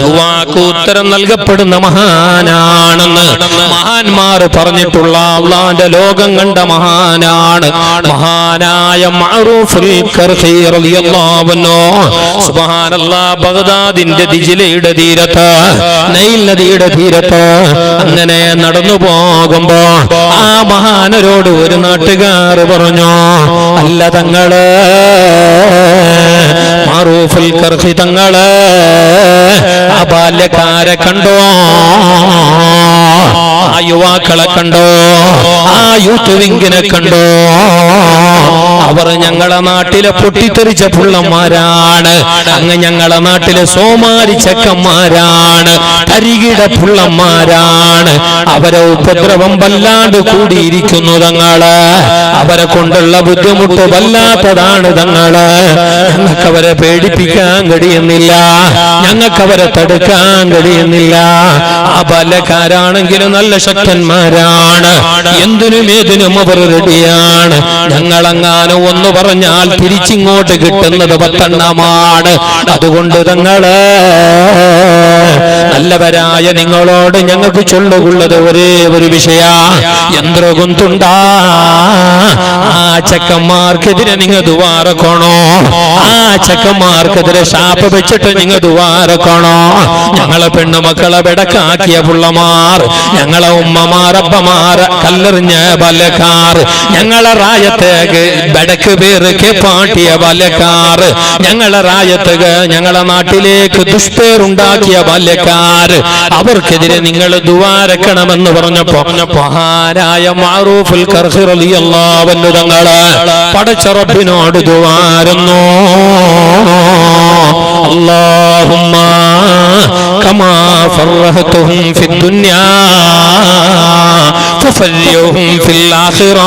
ദുആക്ക് ഉത്തരം നൽകപ്പെടുന്ന മഹാനാണെന്ന് മഹാന്മാർ പറഞ്ഞിട്ടുള്ള അല്ലാഹുവിന്റെ ലോകം കണ്ട മഹാനാണ് മഹാനായ മഅറൂഫുൽ ഖർഖി റളിയല്ലാഹു അൻഹു. സുബ്ഹാനല്ലാഹ്, ബഗ്ദാദിന്റെ ദിജ്ലയുടെ തീരത്ത്, നൈൽ നദിയുടെ തീരത്ത് അങ്ങനെ നടന്നു പോകുമ്പോ ആ മഹാനരോട് ഒരു നാട്ടുകാർ പറഞ്ഞു, അല്ല തങ്ങള് മഅറൂഫുൽ ഖർഖി തങ്ങള് ആ ബാല്യക്കാരെ കണ്ടോ, ആ യുവാക്കളെ കണ്ടോ, ആ യൂത്ത് വിങ്ങിനെ കണ്ടോ? അവർ ഞങ്ങളെ നാട്ടിലെ പൊട്ടിത്തെറിച്ച പുള്ളന്മാരാണ്, അങ്ങ് ഞങ്ങളെ നാട്ടിലെ സോമാരി ചെക്കന്മാരാണ്, തരികിട പുള്ളന്മാരാണ്. അവരെ ഉപദ്രവം വല്ലാണ്ട് കൂടിയിരിക്കുന്നു തങ്ങള്, അവരെ കൊണ്ടുള്ള ബുദ്ധിമുട്ട് വല്ലാത്തതാണ് തങ്ങള്. ഞങ്ങൾക്ക് അവരെ പേടിപ്പിക്കാൻ കഴിയുന്നില്ല, ഞങ്ങൾക്ക് അവരെ തടുക്കാൻ കഴിയുന്നില്ല. ആ ബാല്യക്കാരാണെങ്കിലും നല്ല ശക്തന്മാരാണ്, എന്തിനും ഏതിനും അവർ റെഡിയാണ്. ഞങ്ങളെങ്ങാനും ഒന്ന് പറഞ്ഞാൽ തിരിച്ചിങ്ങോട്ട് കിട്ടുന്നത് 10 എണ്ണമാണ്. അതുകൊണ്ട് തങ്ങള് നല്ലവരായ നിങ്ങളോട് ഞങ്ങൾക്ക് ചൊല്ലുള്ളത് ഒരേ ഒരു വിഷയ, യന്ത്രകുന്തുണ്ടാ ആ ചെക്കന്മാർക്കെതിരെ നിങ്ങൾ ദുആറക്കണോ, ആ ചെക്കന്മാർക്കെതിരെ ശാപ വെച്ചിട്ട് നിങ്ങൾ ദുആറക്കണോ. ഞങ്ങളെ പെണ്ണുമക്കളെ വെടക്കാക്കിയ പുള്ളമാർ, ഞങ്ങളെ ഉമ്മമാരപ്പമാർ കല്ലെറിഞ്ഞ ബാല്യക്കാർ, ഞങ്ങളെ റായത്തേക്ക് ബടക്ക് പേർക്ക് പാട്ടിയ ബാല്യക്കാർ, ഞങ്ങളെ റായത്തേക്ക് ഞങ്ങളെ നാട്ടിലേക്ക് ദുഷ്പേരുണ്ടാക്കിയ ബാല്യക്കാർ, അവർക്കെതിരെ നിങ്ങൾ ദുആരക്കണമെന്ന് പറഞ്ഞപ്പോ മഹാനായ മഅറൂഫുൽ ഖർഖി റളിയല്ലാഹു അൻഹു തങ്ങള് പടച്ച റബ്ബിനോട് ദുആരുന്നു. അല്ലാഹുമ്മ കമാ ഫറഹ്തുഹും ഫിദ്ദുനിയാ ഫഫരിഹും ഫിൽ ആഖിറ.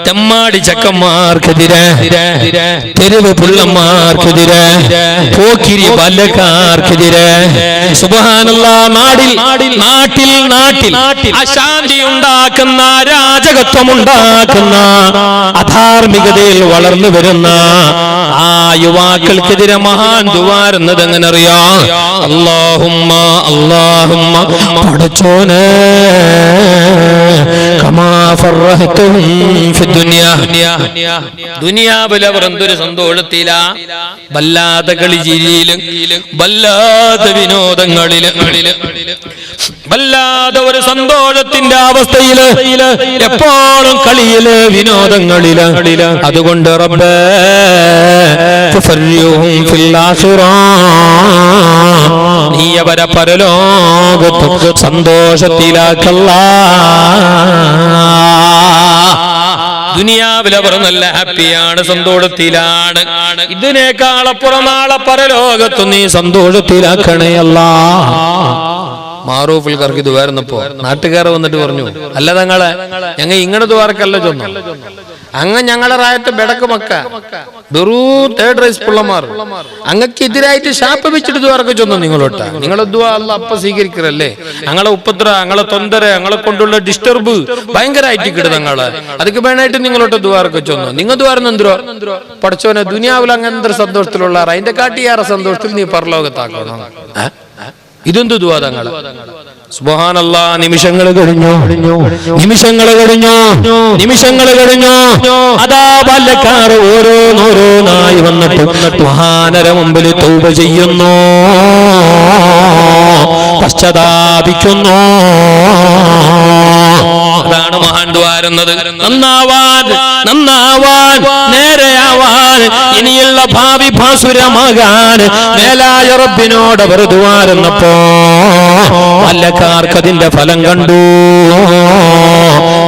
തെമ്മാടി ചക്കന്മാർക്കെതിരെ, തെരുവ് പുള്ളന്മാർക്കെതിരെ, പോക്കിരി ബാല്യക്കാർക്കെതിരെ, സുബ്ഹാനല്ലാഹ്, നാട്ടിൽ അശാന്തി ഉണ്ടാക്കുന്ന, അരാജകത്വം ഉണ്ടാക്കുന്ന, അധാർമികതയിൽ വളർന്നു വരുന്ന ആ യുവാക്കൾക്കെതിരെ പിന്നെ മഹാൻ ദുആരുന്നത് എങ്ങനെ അറിയാം? അല്ലാഹുമ്മ അല്ലാഹുമ്മ പടച്ചോനെ കമാ ഫറഹ്തുഹും ഫിദ്ദുനിയ, ദുനിയാവിൽ അവർ എന്തൊരു സന്തോഷത്തില, വല്ലാതെ കളിചിരിയിലും വല്ലാതെ വിനോദങ്ങളിലും വല്ലാതെ ഒരു സന്തോഷത്തിന്റെ അവസ്ഥയില് എപ്പോഴും കളിയില് വിനോദങ്ങളില്. അതുകൊണ്ട് റബ്ബേ ഫഫർരിഹും ഫിൽ ആഖിറ, നീ അവരെ പരലോകത്ത് സന്തോഷത്തിലാക്കല്ലാ. ദുനിയാവിൽ അവർ നല്ല ഹാപ്പിയാണ്, സന്തോഷത്തിലാണ്. ഇതിനേക്കാളപ്പുറം നാളെ പരലോകത്ത് നീ സന്തോഷത്തിലാക്കണേ അല്ലാ. മാറൂഫിൽ കറക്കി ദുവാരുന്നപ്പോ നാട്ടുകാരെ വന്നിട്ട് പറഞ്ഞു, അല്ല തങ്ങളെ ഞങ്ങൾ ഇങ്ങനെ ദുവാർക്കല്ല ചൊന്നു, അങ്ങ് ഞങ്ങളെ റായത്ത് ബെടക്ക് മക്ക വെറൂ തേർഡ് റൈസ് പിള്ളമാർ അങ്ങക്ക് എതിരായിട്ട് ശാപ വെച്ചിട്ട് ദുവാർക്ക് ചൊന്നു. നിങ്ങളോട്ട നിങ്ങളെ ദുവാ അല്ല അപ്പ സ്വീകരിക്കറല്ലേ? ഞങ്ങളെ ഉപദ്ര, ഞങ്ങളെ തൊന്തര, ഞങ്ങളെ കൊണ്ടുള്ള ഡിസ്റ്റർബ് ഭയങ്കരമായിട്ട് കിട ഞങ്ങള് അതൊക്കെ വേണമായിട്ട് നിങ്ങളോട്ട് ദുവാർക്ക് ചൊന്നു. നിങ്ങൾ ദുവാർന്നെന്തോ പഠിച്ചോനെ ദുനിയാവിൽ അങ്ങനത്തെ സന്തോഷത്തിലുള്ള അതിന്റെ കാട്ടിയാറെ സന്തോഷത്തിൽ നീ പരലോകത്താക്കണം. ഇതെന്തു ദുആ തങ്ങള്? സുബ്ഹാനല്ലാഹ്. നിമിഷങ്ങൾ കഴിഞ്ഞു, നിമിഷങ്ങൾ കഴിഞ്ഞു, നിമിഷങ്ങൾ കഴിഞ്ഞു. അതാ ബാല്യക്കാർ ഓരോന്നോരോന്നായി വന്നിട്ട് മഹാനര മുമ്പിൽ തൗബ ചെയ്യുന്നു, പശ്ചാത്താപിക്കുന്നു. അതാണ് മഹാൻ ദ്വാരുന്നത്. നന്നാവാൻ, നന്നാവാൻ, നേരെയാവാൻ, ഇനിയുള്ള ഭാവി ഭാസുരമാകാൻ മേലായ റബ്ബിനോട് അവർ ദ്വാരുന്നപ്പോ വല്ലക്കാർക്ക് അതിന്റെ ഫലം കണ്ടു.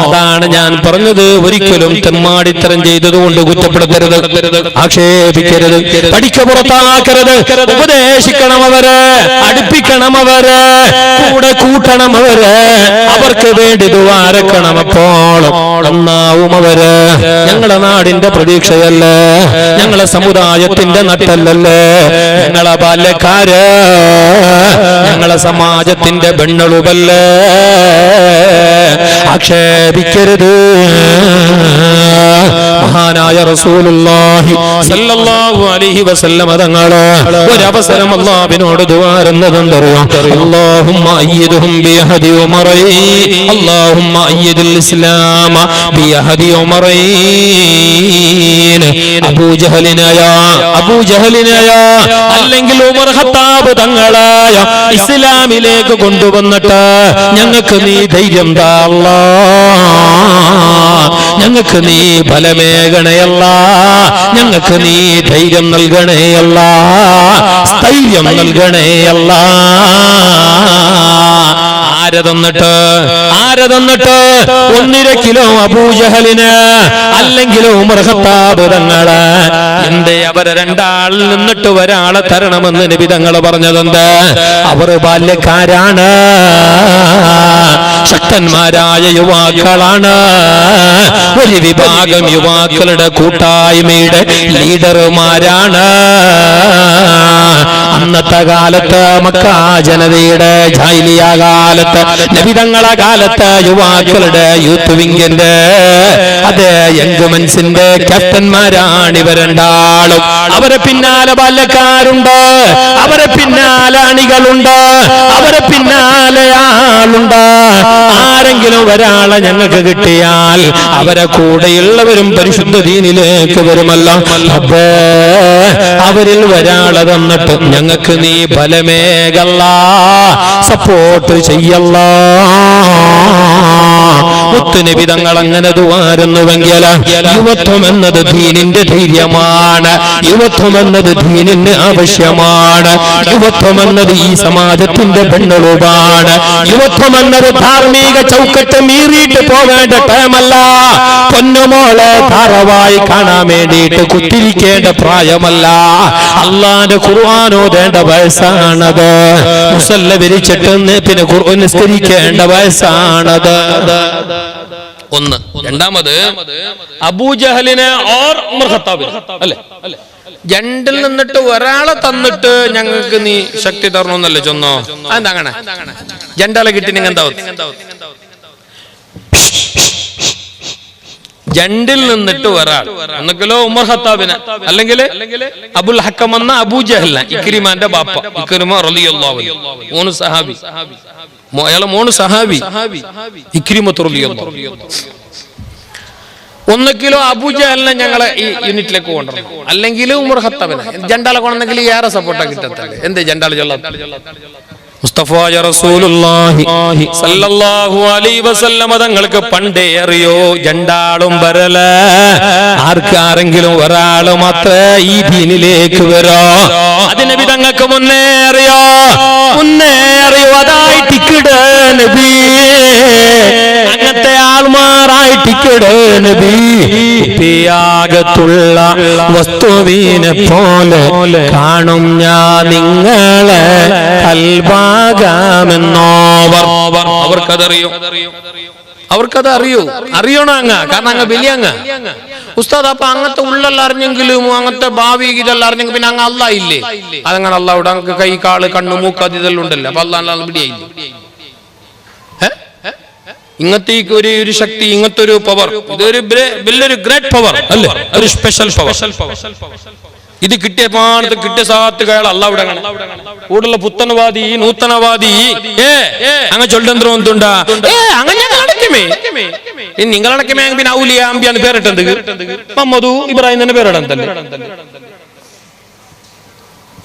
അതാണ് ഞാൻ പറഞ്ഞത്, ഒരിക്കലും തെമ്മാടിത്തരം ചെയ്തതുകൊണ്ട് കുറ്റപ്പെടുത്തരുത്, ആക്ഷേപിക്കരുത്, പഠിക്ക പുറത്താക്കരുത്. ഉപദേശിക്കണം അവരെ, അടുപ്പിക്കണം അവരെ, കൂടെ കൂട്ടണം അവരെ, അവർക്ക് വേണ്ടി ദ്വാരക്കണം. അപ്പോൾ ഒന്നാവും അവര്. ഞങ്ങളെ നാടിന്റെ പ്രതീക്ഷയല്ലേ, ഞങ്ങളെ സമുദായത്തിന്റെ നട്ടല്ലല്ലേ, ഞങ്ങളെ ബാല്യക്കാര്, ഞങ്ങളെ സമാജത്തിന്റെ ബെണ്ണളുപല്ലേ. ആക്ഷേപിക്കരുത്. മഹാനായ റസൂലുള്ളാഹി സല്ലല്ലാഹു അലൈഹി വസല്ലം തങ്ങള് ഒരവസരം അല്ലാഹുവിനോട് ദുആരുന്നതെന്തറിയോ? അല്ലാഹുമ്മ അയ്യിദ്ഹും ബിയഹദി ഉമറൈൻ, അല്ലാഹുമ്മ അയ്യിദിൽ ഇസ്ലാമ ബിയഹദി ഉമറൈൻ. അബൂജഹലിനായ അല്ലെങ്കിൽ ഉമർ ഖത്താബ് തങ്ങളായ ഇസ്ലാമിലേക്ക് കൊണ്ടുവന്നിട്ട് ഞങ്ങൾക്ക് നീ ധൈര്യം താ അല്ലാഹ്, ഞങ്ങൾക്ക് നീ ബലമേകണയല്ല, ഞങ്ങൾക്ക് നീ ധൈര്യം നൽകണേയല്ല, സ്ഥൈര്യം നൽകണേയല്ല. ആരതന്നിട്ട് 1.5 കിലോ അബൂജഹലിന് അല്ലെങ്കിൽ ഉമർ ഖത്താബ് തങ്ങള് എന്തേ അവരെ രണ്ടാളിൽ നിന്നിട്ട് ഒരാളെ തരണമെന്ന് നബി തങ്ങൾ പറഞ്ഞതെന്ത്? അവർ ബാല്യക്കാരാണ്, ശക്തന്മാരായ യുവാക്കളാണ്, ഒരു വിഭാഗം യുവാക്കളുടെ കൂട്ടായ്മയുടെ ലീഡർമാരാണ്. അന്നത്തെ കാലത്ത് മക്കാ ജനതയുടെ ജാഹിലിയ കാലത്ത്, നബിതങ്ങളെ കാലത്ത് യുവാക്കളുടെ യൂത്ത് വിങ്ങിന്റെ അതെ യങ്മൻസിന്റെ ക്യാപ്റ്റന്മാരാണ് ഇവർ രണ്ടാളും. അവരെ പിന്നാലെ ബാല്യക്കാരുണ്ട്, അവരെ പിന്നാലെ അണികളുണ്ട്, അവരെ പിന്നാലെ ആളുണ്ട്. ആരെങ്കിലും ഒരാളെ ഞങ്ങൾക്ക് കിട്ടിയാൽ അവരെ കൂടെയുള്ളവരും പരിശുദ്ധ ദീനിലേക്ക് വരുമല്ലോ. അപ്പേ അവരിൽ ഒരാളെ തന്നിട്ട് ഞങ്ങൾക്ക് നീ ബലമേകല്ല, സപ്പോർട്ട് ചെയ്യല്ല. മുത്തുനബി തങ്ങൾ അങ്ങനെ ദുആരുന്നുവെങ്കിൽ യുവത്വം എന്നത് ദീനിന്റെ ധൈര്യമാണ്, യുവത്വം എന്നത് ദീനിന് ആവശ്യമാണ്, യുവത്വം എന്നത് ഈ സമാജത്തിന്റെ പെണ്ണുളുവാണ്, യുവത്വം എന്നത് ധാർമ്മിക ചൗക്കറ്റ് മീറിയിട്ട് പോവേണ്ട ടൈമല്ല. പൊന്നുമോളെ ധാരാവായി കാണാൻ വേണ്ടിയിട്ട് കുത്തിരിക്കേണ്ട പ്രായമല്ല. അള്ളാന്റെ ഖുർആനോദേണ്ട വയസ്സാണത്, മുസല്ല വിരിച്ചിട്ട് പിന്നെ ഖുർആൻ നിസ്കരിക്കേണ്ട വയസ്സാണത്. ഒന്ന്. രണ്ടാമത് അബൂജഹലിനെ ഓർ ഉമർ ഖത്താബ് അല്ലേ, രണ്ടിൽ നിന്നിട്ട് ഒരാളെ തന്നിട്ട് ഞങ്ങൾക്ക് നീ ശക്തി തരണമെന്നല്ലേ ചൊന്നോ? അതെന്താ അങ്ങനെ? രണ്ടാളെ കിട്ടി നിങ്ങൾ എന്താ ജണ്ടിൽ നിന്നിട്ട് ഒരാൾ, ഒന്നുകിലോ ഉമർ ഖത്താബിനെ, അല്ലെങ്കിൽ അബുൽ ഹക്കം എന്ന അബൂ ജഹൽ, ഇക്രിമാന്റെ ബാപ്പ, ഇക്രിമ റളിയല്ലാഹു അൻഹു, മൂന്ന് സഹാബി, അയാളെ മൂന്ന് സഹാബി, ഇക്രിമത്ത് റളിയല്ലാഹു അൻഹു. ഒന്നുകിലോ അബൂ ജഹലിനെ ഞങ്ങളെ ഈ യൂണിറ്റിലേക്ക് കൊണ്ടുവരണം, അല്ലെങ്കിൽ ഉമർ ഖത്താബിനെ. ജണ്ടാളെ കൊണ്ടെങ്കിൽ ഏറെ സപ്പോർട്ടാ കിട്ടത്തില്ല. എന്ത് ജണ്ടാള് ചൊല്ലാത്ത മുസ്തഫ റസൂലുള്ളാഹി സല്ലല്ലാഹു അലൈഹി വസല്ലം തങ്ങൾക്ക് പണ്ടേ അറിയോ ജണ്ടാളും വരല ആർക്കാരെങ്കിലും ഒരാൾ മാത്രമേ ഈ ദീനിലേക്ക് വരോ. അതിന് തങ്ങൾക്ക് മുന്നേ അറിയോ അതായിട്ടിക്കിട നബി, അങ്ങനത്തെ ആൾമാറായിട്ടിക്കിട നബി. പിയാകത്തുള്ള വസ്തുവിനെ പോലെ കാണും ഞാൻ നിങ്ങളെ അവർക്കതറിയോ അങ്ങ്, കാരണം അങ്ങ് വലിയ അങ്ങ് ഉസ്താദ്. അപ്പൊ അങ്ങനത്തെ ഉള്ളെല്ലാം അറിഞ്ഞെങ്കിലും അങ്ങനത്തെ ഭാവി ഇതെല്ലാം അറിഞ്ഞെങ്കിൽ പിന്നെ അങ്ങ് അല്ലാ ഇല്ലേ? അതങ്ങനെ അല്ലാവിടെ അങ്ങ് കൈ കാള് കണ്ണു മൂക്ക് അത് ഇതെല്ലാം ഉണ്ടല്ലോ. അപ്പൊ അല്ലാ പിടിയായില്ലേ? ഇങ്ങനത്തെ ഒരു ശക്തി, ഇങ്ങനത്തെ ഒരു പവർ, ഇതൊരു വലിയൊരു ഗ്രേറ്റ് പവർ അല്ലേ, ഒരു സ്പെഷ്യൽ പവർ. ഇത് കിട്ടിയ സാത്ത് കയാൾ അല്ലാവിടെ കൂടുതലുള്ള പുത്തനവാദി നൂത്തനവാദി അങ്ങ് ചൊല്ലെന്തോ എന്തുണ്ടാ നിങ്ങളടക്കമേ പിന്നെ ഔലിയ അമ്പിയാന്ന് പേരിട്ടെന്ത് മമ്മദു ഇബ്രാഹിം തന്നെ പേരിടന്തല്ലേ.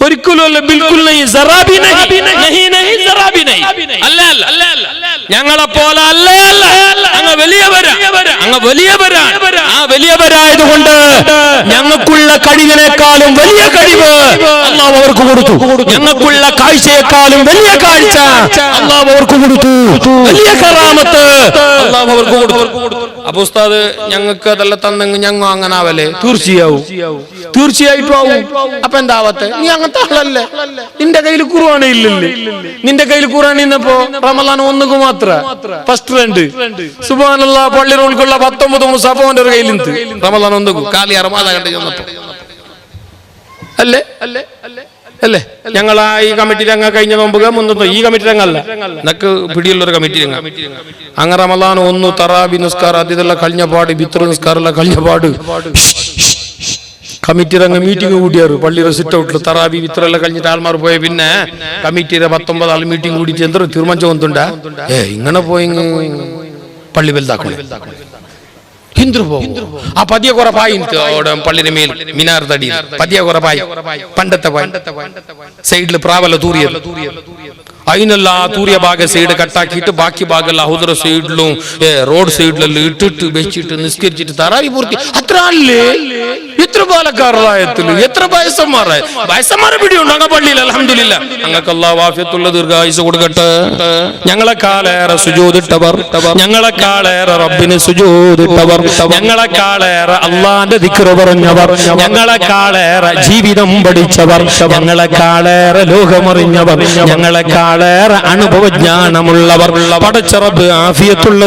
ഒരിക്കലും അല്ല, ബിൽക്കുൽ ഞങ്ങളെ പോലെ അങ്ങ് വലിയവരായതുകൊണ്ട് ഞങ്ങൾക്കുള്ള കഴിവിനേക്കാളും വലിയ കഴിവ് അല്ലാഹു അവർക്ക് കൊടുത്തു. ഞങ്ങൾക്കുള്ള കാഴ്ചയെക്കാളും വലിയ കാഴ്ച അല്ലാഹു അവർക്ക് കൊടുത്തു. വലിയ കറാമത്ത് അല്ലാഹു അവർക്ക് കൊടുത്തു. അപ്പൊ ഉസ്താദ് ഞങ്ങൾക്ക് അതെല്ലാം തന്നെങ്കിൽ ഞങ്ങൾ അങ്ങനെ ആവല്ലേ? തീർച്ചയായിട്ടും ആവും. അപ്പൊ എന്താവത്തെ? നീ അങ്ങനത്തെ ആളല്ലേ? നിന്റെ കയ്യിൽ ഖുർആൻ ഇല്ലല്ലേ? നിന്റെ കയ്യിൽ ഖുർആൻ ഇന്നപ്പോ റമളാൻ 1 മാത്ര ഫസ്റ്റ് രണ്ട് സുബ്ഹാനല്ലാഹ് പള്ളിയിൽ ഉൾക്കൊള്ള 19 മുസാഫോന്റെ കയ്യിൽ നിന്ന് റമളാൻ 1 കാലി അറമാദ കണ്ടു ചെന്നപ്പോ അല്ലേ അല്ലേ? ഞങ്ങളാ ഈ കമ്മിറ്റി രംഗ കഴിഞ്ഞ നോമ്പുക മുന്നോട്ട് ഈ കമ്മിറ്റി രംഗല്ല, എന്നൊക്കെ പിടിയുള്ളൊരു കമ്മിറ്റി രംഗ. അങ്ങ് റമളാൻ 1 തറാബി നിസ്കാരം അതിതെല്ലാം കഴിഞ്ഞ പാട്, ബിത്ർ നിസ്കാരം കഴിഞ്ഞ പാട് കമ്മിറ്റി രംഗ മീറ്റിംഗ് കൂടിയാറ് പള്ളിയുടെ സിറ്റ് ഔട്ടിൽ. തറാബി വിത്രെല്ലാം കഴിഞ്ഞിട്ട് ആൾമാർ പോയ പിന്നെ കമ്മിറ്റിയുടെ 19 ആൾ മീറ്റിംഗ് കൂടിയിട്ട് എന്തോ തീരുമാനിച്ചു വന്നിട്ടുണ്ടാ ഇങ്ങനെ പോയി പള്ളി വലുതാക്കണം ഹിന്ദു പോകും. ആ പതിയെ കുറെ പായി പള്ളിയുടെ മേൽ മിനാർ തടി പതിയെ കുറെ പായി, പണ്ടത്തെ സൈഡിൽ പ്രാവല തൂറിയത്. അതിനല്ല ആ തൂറിയ ഭാഗം സൈഡ് കട്ടാക്കിയിട്ട് ബാക്കി ഭാഗം അഹുദറ സൈഡിലും റോഡ് സൈഡിലെല്ലാം ഇട്ടിട്ട് വെച്ചിട്ട് നിസ്കരിച്ചിട്ട് തറാവി പൂർത്തി. അത്ര അല്ലേ? എത്ര പാലക്കാറായത്തില് എത്ര വയസ്സന്മാരെ പിടിയുണ്ട് അങ്ങ് പള്ളിയിൽ. അൽഹംദുലില്ലാഹ് ഞങ്ങൾക്ക് അല്ലാഹു ആഫിയത്തുള്ള ദീർഘായുസ് കൊടുക്കട്ടെ. ഞങ്ങളെക്കാളേറെ സുജൂദിട്ടവർ, ഞങ്ങളെക്കാളേറെ റബ്ബിന് സുജൂദിട്ടവർ, ഞങ്ങളെക്കാളേറെ അള്ളാന്റെ ദിക്റ് പറഞ്ഞവർ, ഞങ്ങളെക്കാളേറെ ജീവിതം പഠിച്ചവർ, ഞങ്ങളെക്കാളേറെ ലോകമറിഞ്ഞവർ, ഞങ്ങളെക്കാളേറെ അനുഭവജ്ഞാനമുള്ളവർ, പടച്ച റബ്ബ് ആഫിയത്തുള്ള